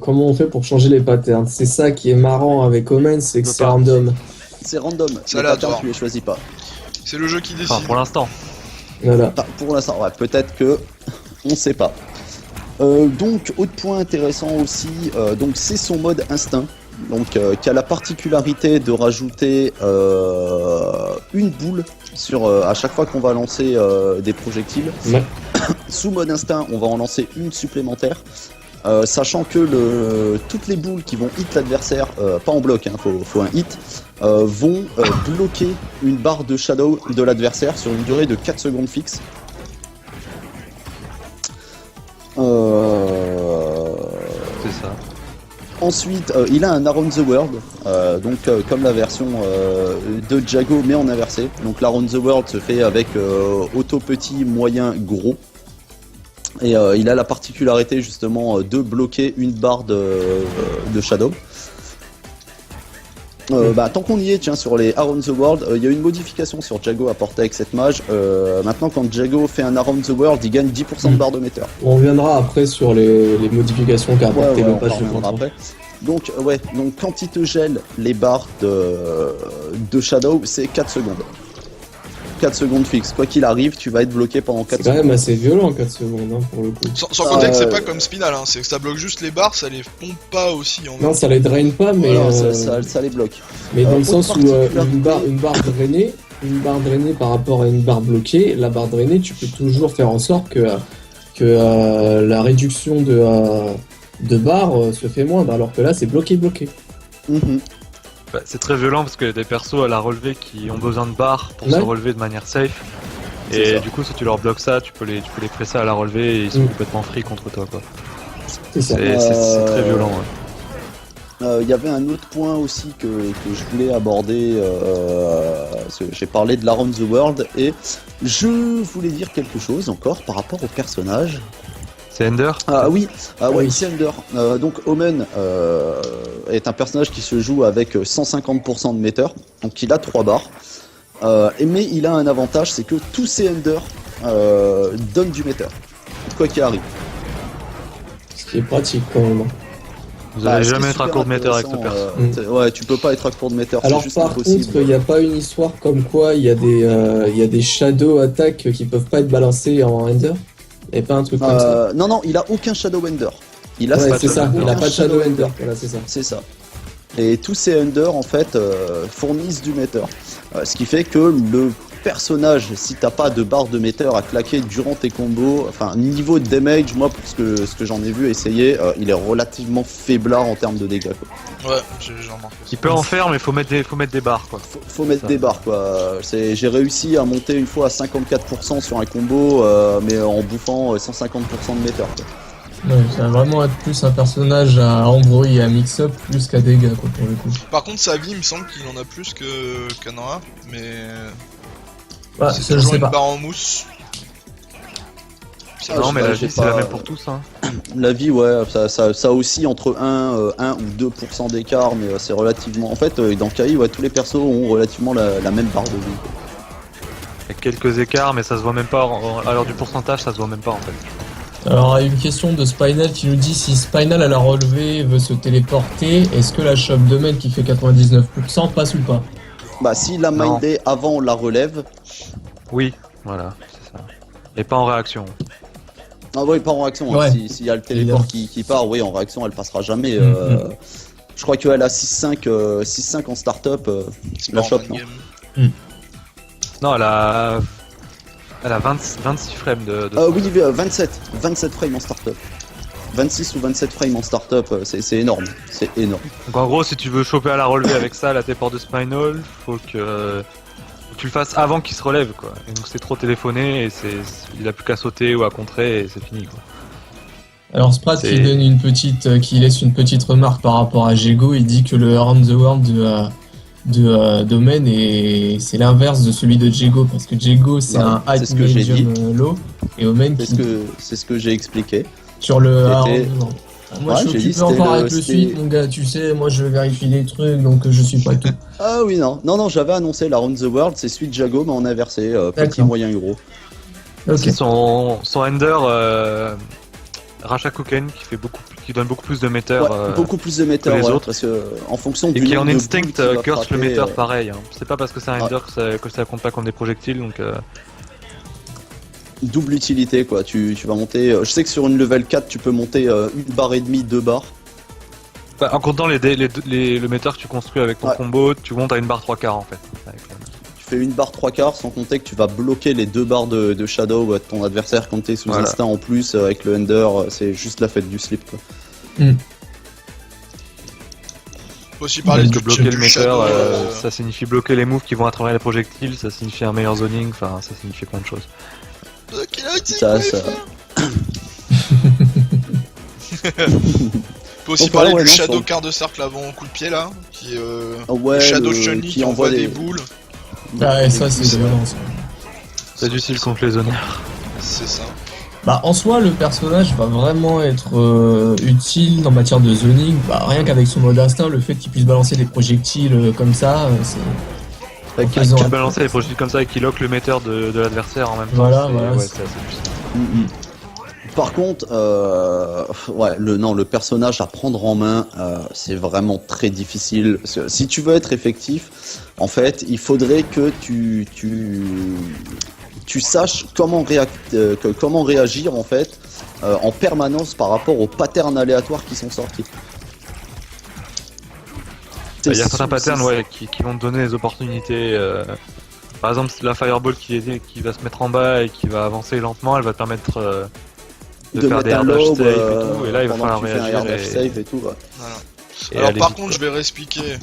comment on fait pour changer les patterns. C'est ça qui est marrant avec Omen, c'est que Je peux c'est pas. random. C'est random, C'est les aléatoire. patterns, tu les choisis pas. C'est le jeu qui décide. Enfin, pour l'instant. Voilà. Enfin, pour l'instant, ouais, peut-être que on sait pas. Donc, autre point intéressant aussi, donc c'est son mode instinct, donc qui a la particularité de rajouter une boule sur à chaque fois qu'on va lancer des projectiles. Ouais. Sous mode instinct, on va en lancer une supplémentaire. Sachant que toutes les boules qui vont hit l'adversaire, pas en bloc, hein, faut un hit, vont bloquer une barre de shadow de l'adversaire sur une durée de 4 secondes fixe. C'est ça. Ensuite, il a un Around the World, donc comme la version de Jago mais en inversé. Donc l'Around the World se fait avec auto petit, moyen, gros. Et il a la particularité justement de bloquer une barre de Shadow. Tant qu'on y est, tiens, sur les Around the World, il y a une modification sur Jago apportée avec cette mage. Maintenant, quand Jago fait un Around the World, il gagne 10% de barre de meter. On reviendra après sur les modifications qu'a apporté le on patch de reviendra printemps. après. Donc quand il te gèle les barres de Shadow, c'est 4 secondes. 4 secondes fixes. Quoi qu'il arrive, tu vas être bloqué pendant 4 C'est quand secondes. même assez violent 4 secondes hein, pour le coup. Sans compter que c'est pas comme Spinal, hein, c'est que ça bloque juste les barres, ça les pompe pas aussi en même Non, ça les draine pas, mais, Non, ça les bloque. mais dans le autre sens où particularité- une barre drainée par rapport à une barre bloquée, la barre drainée, tu peux toujours faire en sorte que la réduction de barre se fait moindre, alors que là, c'est bloqué. Mhm. Bah, c'est très violent parce qu'il y a des persos à la relevée qui ont besoin de barres pour Ouais. se relever de manière safe. C'est Et ça. du coup, si tu leur bloques ça, tu peux les presser à la relevée et ils sont Mm. complètement free contre toi, quoi. C'est ça. C'est très violent. Ouais. Il y avait un autre point aussi que je voulais aborder. Parce que j'ai parlé de l'Around the World et je voulais dire quelque chose encore par rapport au personnage. C'est Ender. Ah oui, Oui. c'est Ender. Donc Omen est un personnage qui se joue avec 150% de meter, donc il a 3 barres. Mais il a un avantage, c'est que tous ces Ender donnent du meter, quoi qu'il arrive. Ce qui est pratique quand même. Vous Bah, allez ce qui jamais est être à super court de meter avec ce intéressant, perso. ouais, tu peux pas être à court de meter, c'est Alors juste par impossible. contre, il n'y a pas une histoire comme quoi il y a des shadow attaques qui peuvent pas être balancées en Ender. Il n'y a pas un truc comme ça. Non, il a aucun Shadow Ender. Il a Ouais, pas c'est de- ça, il aucun a pas de Shadow Ender. Voilà, c'est ça. C'est ça. Et tous ces Ender en fait fournissent du meter. Ce qui fait que le personnage, si t'as pas de barre de metteur à claquer durant tes combos, enfin niveau de damage, moi pour ce que j'en ai vu essayer, il est relativement faiblard en termes de dégâts quoi. Ouais, j'ai remarqué ça. Il peut en faire, mais faut mettre des barres quoi. Faut mettre des barres quoi. J'ai réussi à monter une fois à 54% sur un combo, mais en bouffant 150% de metteur quoi. Ouais, ça va vraiment être plus un personnage à embrouiller et à mix-up plus qu'à dégâts quoi pour le coup. Par contre, sa vie, il me semble qu'il en a plus qu'un aura, mais Bah, c'est ça je toujours sais une pas. barre en mousse. Ça, Non, je mais sais la pas. vie c'est la même pour tous. Hein. La vie, ouais, ça aussi entre 1 ou 2% d'écart, mais c'est relativement. En fait, dans KI, ouais, tous les persos ont relativement la même barre de vie. Il y a quelques écarts, mais ça se voit même pas. À l'heure du pourcentage, ça se voit même pas en fait. Alors, il y a une question de Spinal qui nous dit si Spinal à la relevée veut se téléporter, est-ce que la shop de main qui fait 99% passe ou pas? Bah, s'il l'a Non. mindé avant la relève. Oui, voilà, c'est ça. Et pas en réaction. Ah, oui, pas en réaction. Ouais. S'il y a le téléport qui part, oui, en réaction, elle passera jamais. Je crois qu'elle a 6-5 en start-up, C'est la pas en shop, fin de non game. Non, elle a 26 frames de Oui, 27 frames en start-up. 26 ou 27 frames en start-up, c'est énorme. C'est énorme. Donc en gros, si tu veux choper à la relevée avec ça, la téléport de Spinal, faut que tu le fasses avant qu'il se relève, quoi. Et donc c'est trop téléphoné et il a plus qu'à sauter ou à contrer et c'est fini, quoi. Alors Sprat C'est- qui donne qui laisse une petite remarque par rapport à Jego, il dit que le Around the World de Domain c'est l'inverse de celui de Jego parce que Jego c'est Ouais, un c'est high ce que j'ai medium low et Omen C'est ce que j'ai expliqué. sur le C'était- Around the World. Moi Ouais, je suis j'ai dit, occupé encore c'était avec le c'était- suite mon gars, tu sais, moi je vérifie des trucs donc je suis pas tout. Ah oui, non, j'avais annoncé la Round the World, c'est Sweet Jago, mais on a inversé, petit, D'accord. moyen, gros. Ok. C'est son ender Rashakuken qui donne beaucoup plus de metteurs Ouais, beaucoup plus de metteurs, que les ouais, autres. parce que en fonction et du qui en nombre de instinct boules qu'il va curse le frapper, metteur pareil. Hein. C'est pas parce que c'est un Ouais. ender que ça compte pas comme des projectiles donc. double utilité quoi, tu vas monter, je sais que sur une level 4 tu peux monter une barre et demie, 2 barres. Bah, en comptant le metteur que tu construis avec ton Ouais. combo, tu montes à une barre 3/4 en fait. Avec Tu fais une barre 3/4 sans compter que tu vas bloquer les 2 barres de shadow de ton adversaire quand t'es sous Voilà. instinct en plus avec le ender, c'est juste la fête du slip quoi. Faut aussi parler Parce du que bloquer le du metteur, Shadow, ça signifie bloquer les moves qui vont à travers les projectiles, ça signifie un meilleur zoning, enfin ça signifie plein de choses. qu'il a dit, Ça, ouais, ça. frère. Faut aussi Donc, parler ouais, du non, Shadow faut- quart de cercle avant coup de pied là, qui Ouais, Shadow le- Shunny qui envoie des boules, Ah, et ça c'est violent ça. C'est utile contre les zoners. c'est ça. Bah, en soi, le personnage va vraiment être utile en matière de zoning. Bah, rien qu'avec son mode instinct, le fait qu'il puisse balancer des projectiles comme ça, c'est. Fait Qui faisant- balance les projectiles comme ça et qui lock le metteur de l'adversaire en même temps. Voilà, c'est- voilà, ouais, c'est- c'est assez puissant. Par contre, ouais, le personnage à prendre en main, c'est vraiment très difficile. Parce que si tu veux être effectif, en fait, il faudrait que tu saches comment réagir en fait en permanence par rapport aux patterns aléatoires qui sont sortis. Il y a certains patterns ouais, qui vont te donner des opportunités. Par exemple, la Fireball qui va se mettre en bas et qui va avancer lentement, elle va te permettre de faire mettre des un air dash lob, save et tout. Et là, il va pendant falloir que tu fais un réagir. air dash save et tout. Ouais. Voilà. et Alors aller par vite, contre, quoi. je vais réexpliquer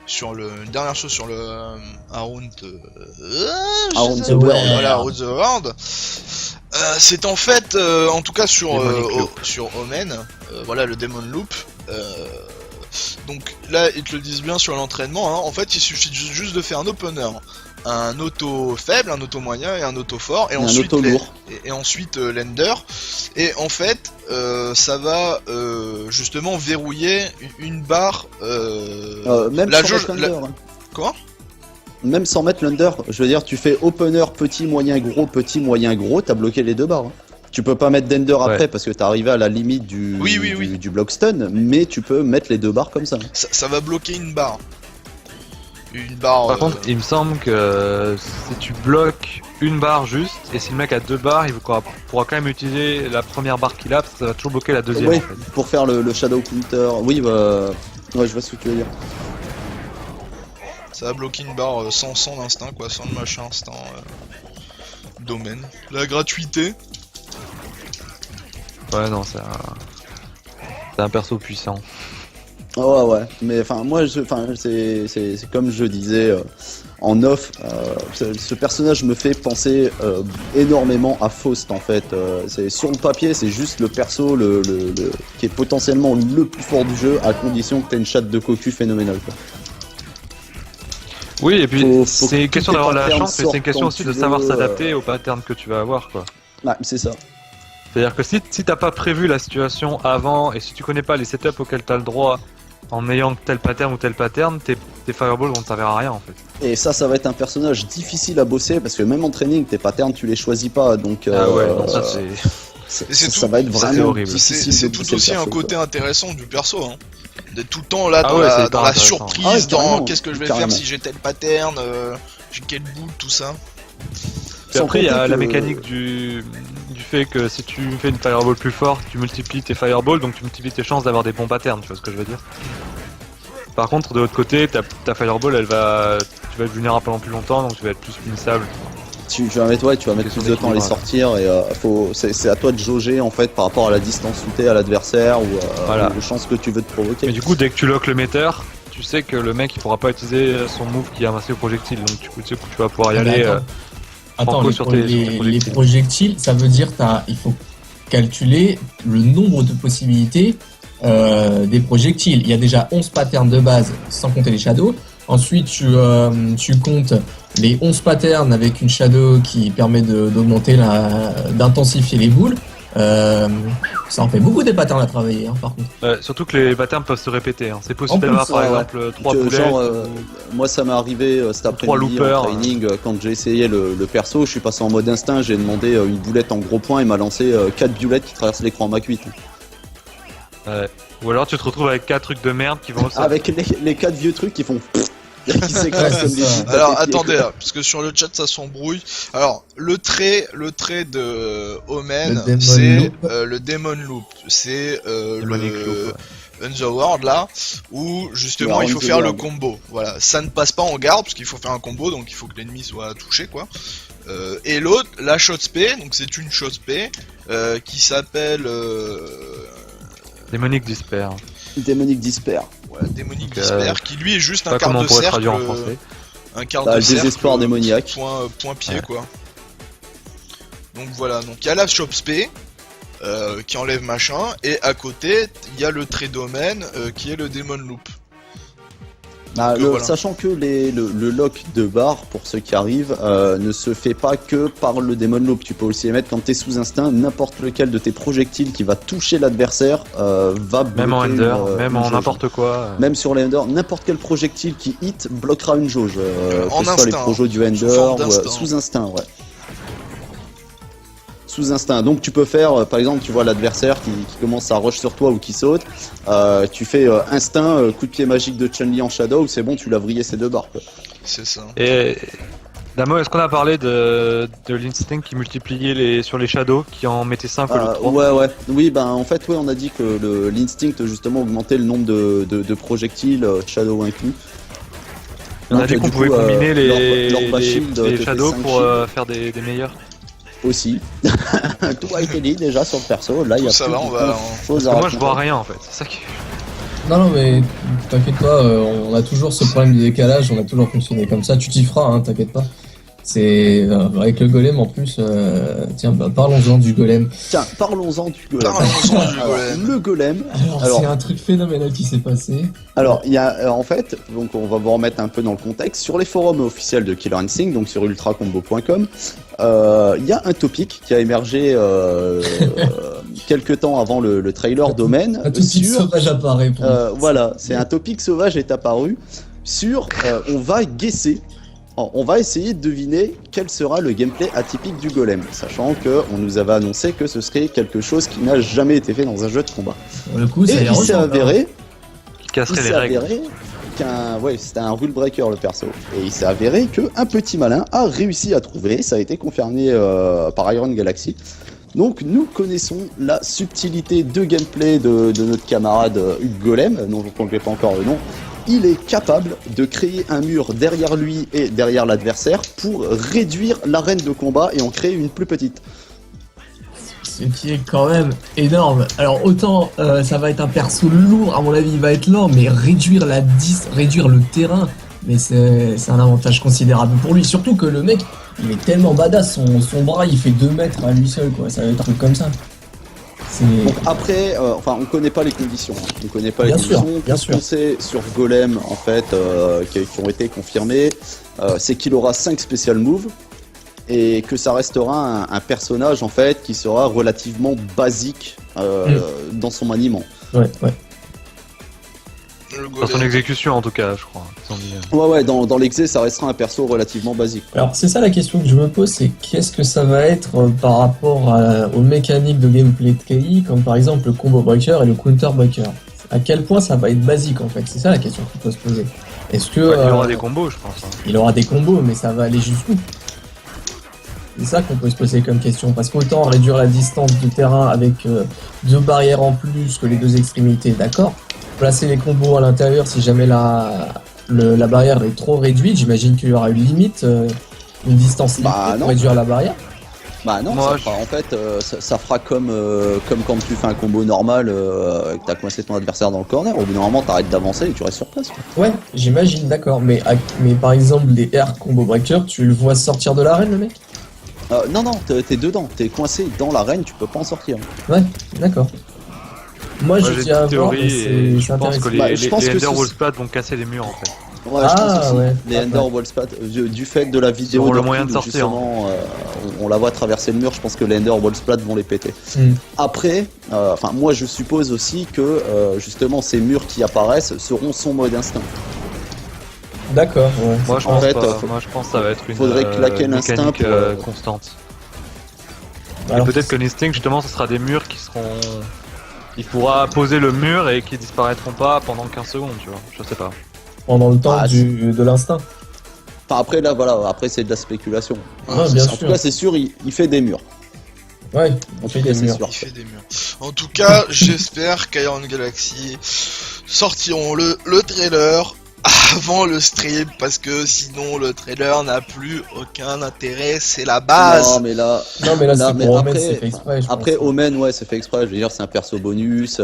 sur une dernière chose sur le Around Around the the World. Voilà, Around the World. C'est en fait, en tout cas sur Demonic Loop. sur Omen, voilà le Demon Loop. Donc là, ils te le disent bien sur l'entraînement. Hein, en fait, il suffit juste de faire un opener, un auto faible, un auto moyen et un auto fort, et Et un ensuite auto lourd. et ensuite l'ender. Et en fait, ça va justement verrouiller une barre. Même la sans jauge- mettre l'under. Hein. Quoi? Même sans mettre l'under, je veux dire, tu fais opener, petit, moyen, gros, t'as bloqué les 2 barres. Hein. Tu peux pas mettre d'ender après Ouais. parce que t'es arrivé à la limite du block stun, mais tu peux mettre les 2 barres comme ça. Ça va bloquer une barre. Une barre. Par contre, il me semble que si tu bloques une barre juste, et si le mec a 2 barres, il pourra quand même utiliser la première barre qu'il a, parce que ça va toujours bloquer la deuxième Oui, en fait. pour faire le shadow counter. Oui, bah, ouais, je vois ce que tu veux dire. Ça va bloquer une barre sans l'instinct, quoi, sans le machin instinct. Domaine. La gratuité. Ouais, non, c'est un perso puissant. Ouais, mais enfin, moi, c'est comme je disais en off, ce personnage me fait penser énormément à Faust en fait. C'est sur le papier, c'est juste le perso qui est potentiellement le plus fort du jeu, à condition que t'aies une chatte de cocu phénoménale, quoi. Oui, et puis Faut c'est une que question tous tes d'avoir la patterns chance, mais c'est une sortent question quand aussi tu de veux, savoir s'adapter aux patterns que tu vas avoir, quoi. Ouais, c'est ça. C'est-à-dire que si t'as pas prévu la situation avant, et si tu connais pas les setups auxquels t'as le droit, en ayant tel pattern ou tel pattern, tes fireballs vont te servir à rien en fait. Et ça va être un personnage difficile à bosser parce que même en training, tes patterns, tu les choisis pas, donc Ah ouais, non, ça c'est... Et c'est ça tout. va être Ça, c'est vraiment horrible. difficile. C'est de tout bosser aussi le un perso, côté quoi. intéressant du perso, hein. D'être tout le temps là Ah dans ouais, c'est la, hyper dans la intéressant. surprise, Ah ouais, dans carrément, qu'est-ce que je vais carrément. faire si j'ai tel pattern, j'ai quel bout, tout ça. Puis Sans après, il y a compter la que- mécanique du fait que si tu fais une fireball plus forte, tu multiplies tes fireballs, donc tu multiplies tes chances d'avoir des bons patterns, tu vois ce que je veux dire. Par contre, de l'autre côté, ta fireball, tu vas être vulnérable pendant plus longtemps, donc tu vas être plus punissable. Tu vas mettre plus de temps à les sortir et c'est à toi de jauger en fait par rapport à la distance où t'es à l'adversaire ou Voilà. aux chances que tu veux te provoquer. Mais du coup, dès que tu lock le meter, tu sais que le mec il pourra pas utiliser son move qui est amassé au projectile, donc tu sais que tu vas pouvoir y Ah, mais aller. Attends, franco les, sur tes les projectiles, ça veut dire il faut calculer le nombre de possibilités des projectiles. Il y a déjà 11 patterns de base, sans compter les shadows. Ensuite, tu comptes les 11 patterns avec une shadow qui permet d'intensifier les boules. Ça en fait beaucoup des patterns à travailler, hein, par contre. Surtout que les patterns peuvent se répéter. Hein. C'est En possible plus, d'avoir par ouais, exemple 3 Que, boulettes. genre, moi ça m'est arrivé cet après-midi loopers, en training quand j'ai essayé le perso, je suis passé en mode instinct, j'ai demandé une boulette en gros point et m'a lancé 4 violettes qui traversent l'écran en ma cuite. Ou alors tu te retrouves avec 4 trucs de merde qui vont au sol. Avec les 4 vieux trucs qui font qui s'écrasent comme des Ouais, gîtes à Alors tes pieds, attendez quoi. là, parce que sur le chat ça s'embrouille. Alors le trait de Omen, Le Demon c'est Loop. le Demon Loop, c'est Demonic le Loop, Underworld là, où justement Ouais, il faut faire le Underworld. combo. Voilà, ça ne passe pas en garde parce qu'il faut faire un combo, donc il faut que l'ennemi soit touché quoi. Et l'autre, la shot spé, donc c'est une shot spé qui s'appelle Démonique Despair. Démonique Disper. voilà, Démonique Donc, Despair, qui lui est juste un Pas quart comment on de pourrait cercle, traduire en français. un quart Bah, de le cercle, désespoir démoniaque. point pied Ouais. quoi. Donc voilà, donc il y a la shop spé qui enlève machin, et à côté il y a le trait domaine qui est le Demon Loop. Bah, voilà. Sachant que le lock de barre, pour ceux qui arrivent, ne se fait pas que par le Demon Loop. Tu peux aussi émettre quand t'es sous instinct, n'importe lequel de tes projectiles qui va toucher l'adversaire va bloquer Même en Ender, une même en jauge. n'importe quoi. Même sur les Ender, n'importe quel projectile qui hit bloquera une jauge. En que ce soit les instinct, projos du Ender forme ou d'instinct. sous instinct, ouais. Sous instinct. Donc tu peux faire, par exemple, tu vois l'adversaire qui commence à rush sur toi ou qui saute, tu fais instinct, coup de pied magique de Chun-Li en Shadow, c'est bon, tu l'as vrillé ces 2 barres, quoi. C'est ça. Et Damo, est-ce qu'on a parlé de l'instinct qui multipliait sur les shadows, qui en mettait 5 au lieu de 3? Ouais. Oui, ben en fait, ouais, on a dit que l'instinct justement augmentait le nombre de projectiles, Shadow inclus. On a Donc, dit qu'on du pouvait coup, combiner leur bas shield te les fait shadows 5 pour shields. faire des meilleurs. Aussi. Tout a été dit déjà sur le perso. Là, il y a Tout ça plus va, on beaucoup va- de choses à Moi je raconter. vois rien en fait, c'est ça qui... Non, mais t'inquiète pas, on a toujours ce problème de décalage, on a toujours fonctionné comme ça. Tu t'y feras, hein, t'inquiète pas. C'est avec le golem en plus. Tiens, parlons-en du golem. Tiens, parlons-en du golem. Parlons-en du Alors, golem. le golem. Alors, c'est un truc phénoménal qui s'est passé. Alors, il y a en fait, donc on va vous remettre un peu dans le contexte. Sur les forums officiels de Killer Instinct, donc sur ultracombo.com, il y a un topic qui a émergé quelques temps avant le trailer Domaine. Un tout petit sur, sauvage apparaît. Pour voilà, c'est un topic sauvage est apparu sur on va guesser. On va essayer de deviner quel sera le gameplay atypique du golem, sachant que on nous avait annoncé que ce serait quelque chose qui n'a jamais été fait dans un jeu de combat. Pour le coup, ça Et y il s'est ressemble, hein. avéré, qui casserait les règles. c'était un rule breaker le perso. Et il s'est avéré qu'un petit malin a réussi à trouver, ça a été confirmé par Iron Galaxy. Donc nous connaissons la subtilité de gameplay de notre camarade Hugues Golem, dont je ne connais pas encore le nom. il est capable de créer un mur derrière lui et derrière l'adversaire pour réduire l'arène de combat et en créer une plus petite. Ce qui est quand même énorme. Alors autant ça va être un perso lourd, à mon avis il va être lent, mais réduire réduire le terrain, mais c'est un avantage considérable pour lui. Surtout que le mec, il est tellement badass, son bras il fait 2 mètres à lui seul, quoi. Ça va être un truc comme ça. Donc après, enfin on connaît pas les conditions. Hein. On connaît pas Bien les sûr, conditions. bien Tout ce sûr. qu'on sait sur Golem en fait, qui ont été confirmés, c'est qu'il aura 5 special moves. Et que ça restera un personnage en fait qui sera relativement basique dans son maniement. Ouais, ouais. Le Dans son golem. exécution en tout cas, je crois. Ouais, dans l'exé, ça restera un perso relativement basique. Alors c'est ça la question que je me pose, c'est qu'est-ce que ça va être par rapport aux mécaniques de gameplay de KI, comme par exemple le combo breaker et le counter breaker. À quel point ça va être basique en fait, c'est ça la question qu'il faut se poser. Est-ce que Ouais, il y aura des combos, je pense. Hein. il aura des combos, mais ça va aller jusqu'où? C'est ça qu'on peut se poser comme question, parce qu'autant réduire la distance de terrain avec 2 barrières en plus que les 2 extrémités, d'accord. Placer les combos à l'intérieur si jamais la barrière est trop réduite, j'imagine qu'il y aura une limite, une distance limitée Bah, non. pour réduire la barrière. Bah non, Moi, ça fera, en fait, ça fera comme quand tu fais un combo normal et que t'as coincé ton adversaire dans le corner. Au bout d'un moment, t'arrêtes d'avancer et tu restes sur place. Quoi. Ouais, j'imagine, d'accord, mais par exemple les air combo breaker, tu le vois sortir de l'arène le mec? Non, t'es dedans, t'es coincé dans l'arène, tu peux pas en sortir. Ouais, d'accord. Moi Moi, je j'ai tiens à une voir, théorie mais et je c'est pense que intéressant. les, Bah, je pense les que Ender ce- Wallsplat vont casser les murs en fait. Ouais, je Ah, pense aussi. ouais, Les pas Ender mal. Wallspat, du fait de la vidéo auront le d'Orchid moyen de où, sortir. justement, on la voit traverser le mur, je pense que les Ender Wallspat vont les péter. Hmm. Après, moi je suppose aussi que justement ces murs qui apparaissent seront son mode instinct. D'accord, ouais. Moi je En pense fait, pas. Moi je pense que ça va être une faudrait claquer l'instinct mécanique pour, constante. Alors, et peut-être que l'instinct justement ce sera des murs qui seront. Il pourra poser le mur et qui disparaîtront pas pendant 15 secondes, tu vois. Je sais pas. pendant le temps Ah, de l'instinct. Enfin après là voilà, après c'est de la spéculation. Ah, bien En sûr. tout cas c'est sûr, il fait des murs. Ouais, En on fait tout cas des c'est murs. sûr. Il fait des murs. En tout cas, j'espère qu'Iron Galaxy sortiront le trailer avant le stream, parce que sinon le trailer n'a plus aucun intérêt, c'est la base. Non mais là, Non, mais là, c'est mais pour Omen, après- c'est fait exprès. Je après pense. Omen ouais c'est fait exprès, je veux dire c'est un perso bonus.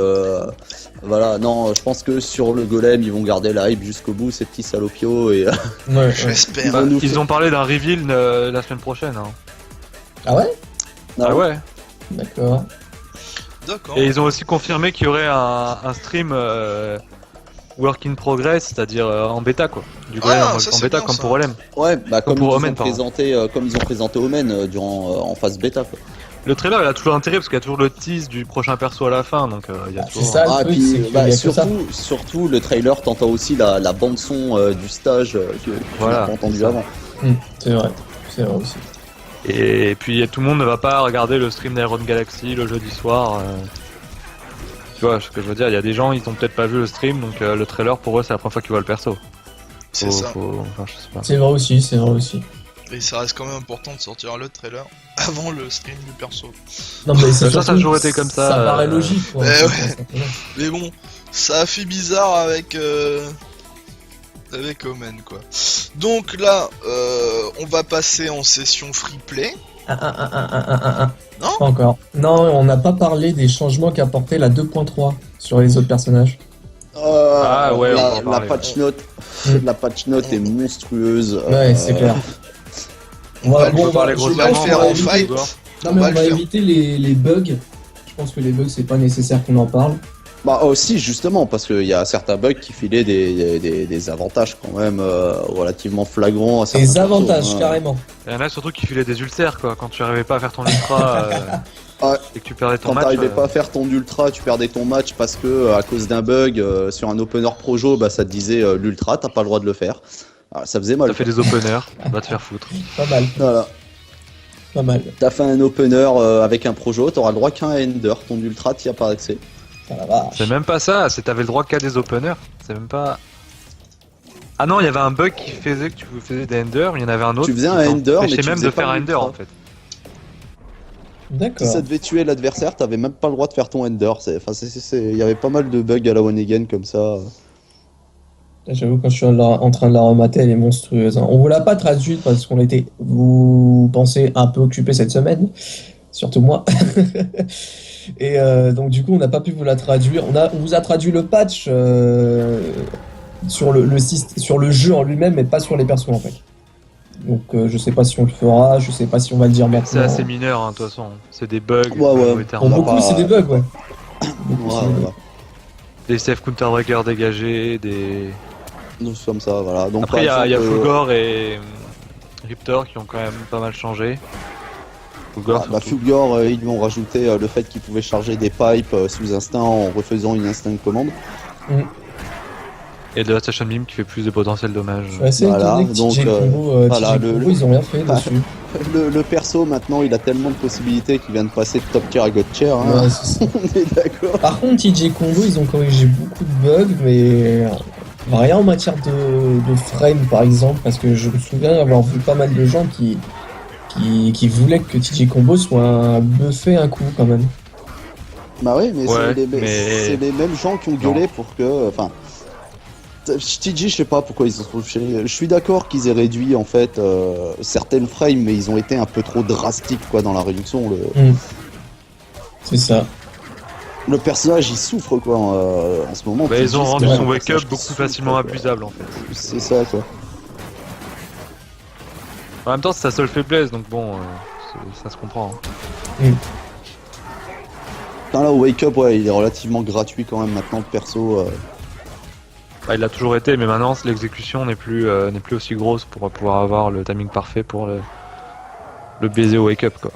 Voilà, non je pense que sur le golem ils vont garder la hype jusqu'au bout ces petits salopios et Ouais, ouais. J'espère. Bah, nous Ils fait- ont parlé d'un reveal la semaine prochaine. Hein. Ah ouais? Ah ouais. D'accord. D'accord. Et ils ont aussi confirmé qu'il y aurait un stream work in progress, c'est-à-dire en bêta quoi. Du golem Ah, en ça, c'est bêta bien, comme ça. pour Olem. Ouais, bah comme, pour ils Omen, ont pardon. présenté, comme ils ont présenté Omen durant en phase bêta. Quoi. Le trailer il a toujours intérêt parce qu'il y a toujours le tease du prochain perso à la fin, donc il y a C'est toujours. ça. Le Ah, truc, puis c'est qu'il y a que ça. surtout le trailer t'entends aussi la bande son du stage que tu Voilà, n'as pas entendu c'est ça. avant. C'est vrai aussi. Et puis tout le monde ne va pas regarder le stream d'Iron Galaxy le jeudi soir. Tu vois ce que je veux dire, il y a des gens ils ont peut-être pas vu le stream, donc le trailer pour eux c'est la première fois qu'ils voient le perso. C'est ça. Enfin, je sais pas. C'est vrai aussi. Et ça reste quand même important de sortir le trailer avant le stream du perso. Non, mais c'est Ça a surtout- toujours été comme ça, Ça paraît logique, quoi. ouais. Simplement. Mais bon, ça a fait bizarre avec Omen quoi. Donc là, on va passer en session free play. Non Pas encore. Non, on n'a pas parlé des changements qu'apportait la 2.3 sur les autres personnages. Ah ouais, on va en la parler. patch note, Mm. la patch note est monstrueuse. Ouais, c'est clair. On va On peut parler je on va pense le grossièrement, qu'on faire va en éviter- fight. Non, On mais va on le va faire. éviter les bugs. Je pense que les bugs, c'est pas nécessaire qu'on en parle. Bah aussi justement parce qu'il y a certains bugs qui filaient des avantages quand même relativement flagrants. À certains Les persos, avantages, hein. carrément. Il y en a surtout qui filaient des ulcères quoi, quand tu arrivais pas à faire ton ultra Ouais. et que tu perdais ton Quand match. t'arrivais pas à faire ton ultra, tu perdais ton match parce que à cause d'un bug sur un opener projo, bah ça te disait l'ultra, t'as pas le droit de le faire. Ah, ça faisait mal. T'as fait quoi. des openers, va te faire foutre. Pas mal, Voilà. pas mal. T'as fait un opener avec un projo, t'auras le droit qu'à un ender. Ton ultra, t'y as pas accès. Ça la vache. C'est même pas ça, c'est t'avais le droit qu'à des openers. C'est même pas. Ah non, il y avait un bug qui faisait que tu faisais des enders, il y en avait un autre. Tu faisais qui un ender, mais t'empêchait tu même faisais de pas faire un ender l'ultra. en fait. Si D'accord. ça devait tuer l'adversaire, t'avais même pas le droit de faire ton ender. Il y avait pas mal de bugs à la one again comme ça. J'avoue, quand je suis en train de la remater, elle est monstrueuse, hein. On vous l'a pas traduite parce qu'on était, vous pensez, un peu occupé cette semaine, surtout moi. Et donc du coup, on n'a pas pu vous la traduire. On vous a traduit le patch sur sur le jeu en lui-même, mais pas sur les persos en fait. Donc je sais pas si on le fera, je sais pas si on va le dire C'est maintenant. assez mineur, hein, de toute façon. C'est des bugs. Ouais. volontaires. Pour va beaucoup, pas- c'est des bugs, ouais. Beaucoup, c'est des bugs. Voilà. Des safe counter-breakers dégagés, des... Donc, comme ça, voilà. Donc, Après, il y a par exemple, Fulgor et Riptor qui ont quand même pas mal changé. Fulgor, surtout. Fulgor, ils lui ont rajouté le fait qu'il pouvait charger des pipes sous instinct en refaisant une instinct commande. Et de la Station Beam qui fait plus de potentiel dommage. Je suis assez Voilà, étonné que donc, TJ Combo, voilà, TJ Combo, ils ont rien fait dessus. Le perso, maintenant, il a tellement de possibilités qu'il vient de passer de top tier à god tier. Hein. Ouais, c'est ça. On est d'accord. Par contre, TJ Combo, ils ont corrigé beaucoup de bugs, mais rien en matière de frame, par exemple, parce que je me souviens avoir vu pas mal de gens qui voulaient que TJ Combo soit buffé un coup, quand même. Bah oui, mais, Ouais, c'est les mêmes gens qui ont gueulé pour que. Enfin. TG, je sais pas pourquoi ils ont. Je suis d'accord qu'ils aient réduit en fait certaines frames, mais ils ont été un peu trop drastiques quoi dans la réduction. C'est ça. Le personnage il souffre quoi en ce moment. Bah, TG, ils ont c'est rendu quand même son un wake-up personnage qui beaucoup souffre, facilement quoi. abusable en fait. C'est ça quoi. En même temps, c'est sa seule faiblesse, donc bon, ça se comprend. Hein. Putain, là, au Wake Up, ouais, il est relativement gratuit quand même maintenant, le perso. Bah, il l'a toujours été, mais maintenant l'exécution n'est plus aussi grosse pour pouvoir avoir le timing parfait pour le baiser au wake-up quoi.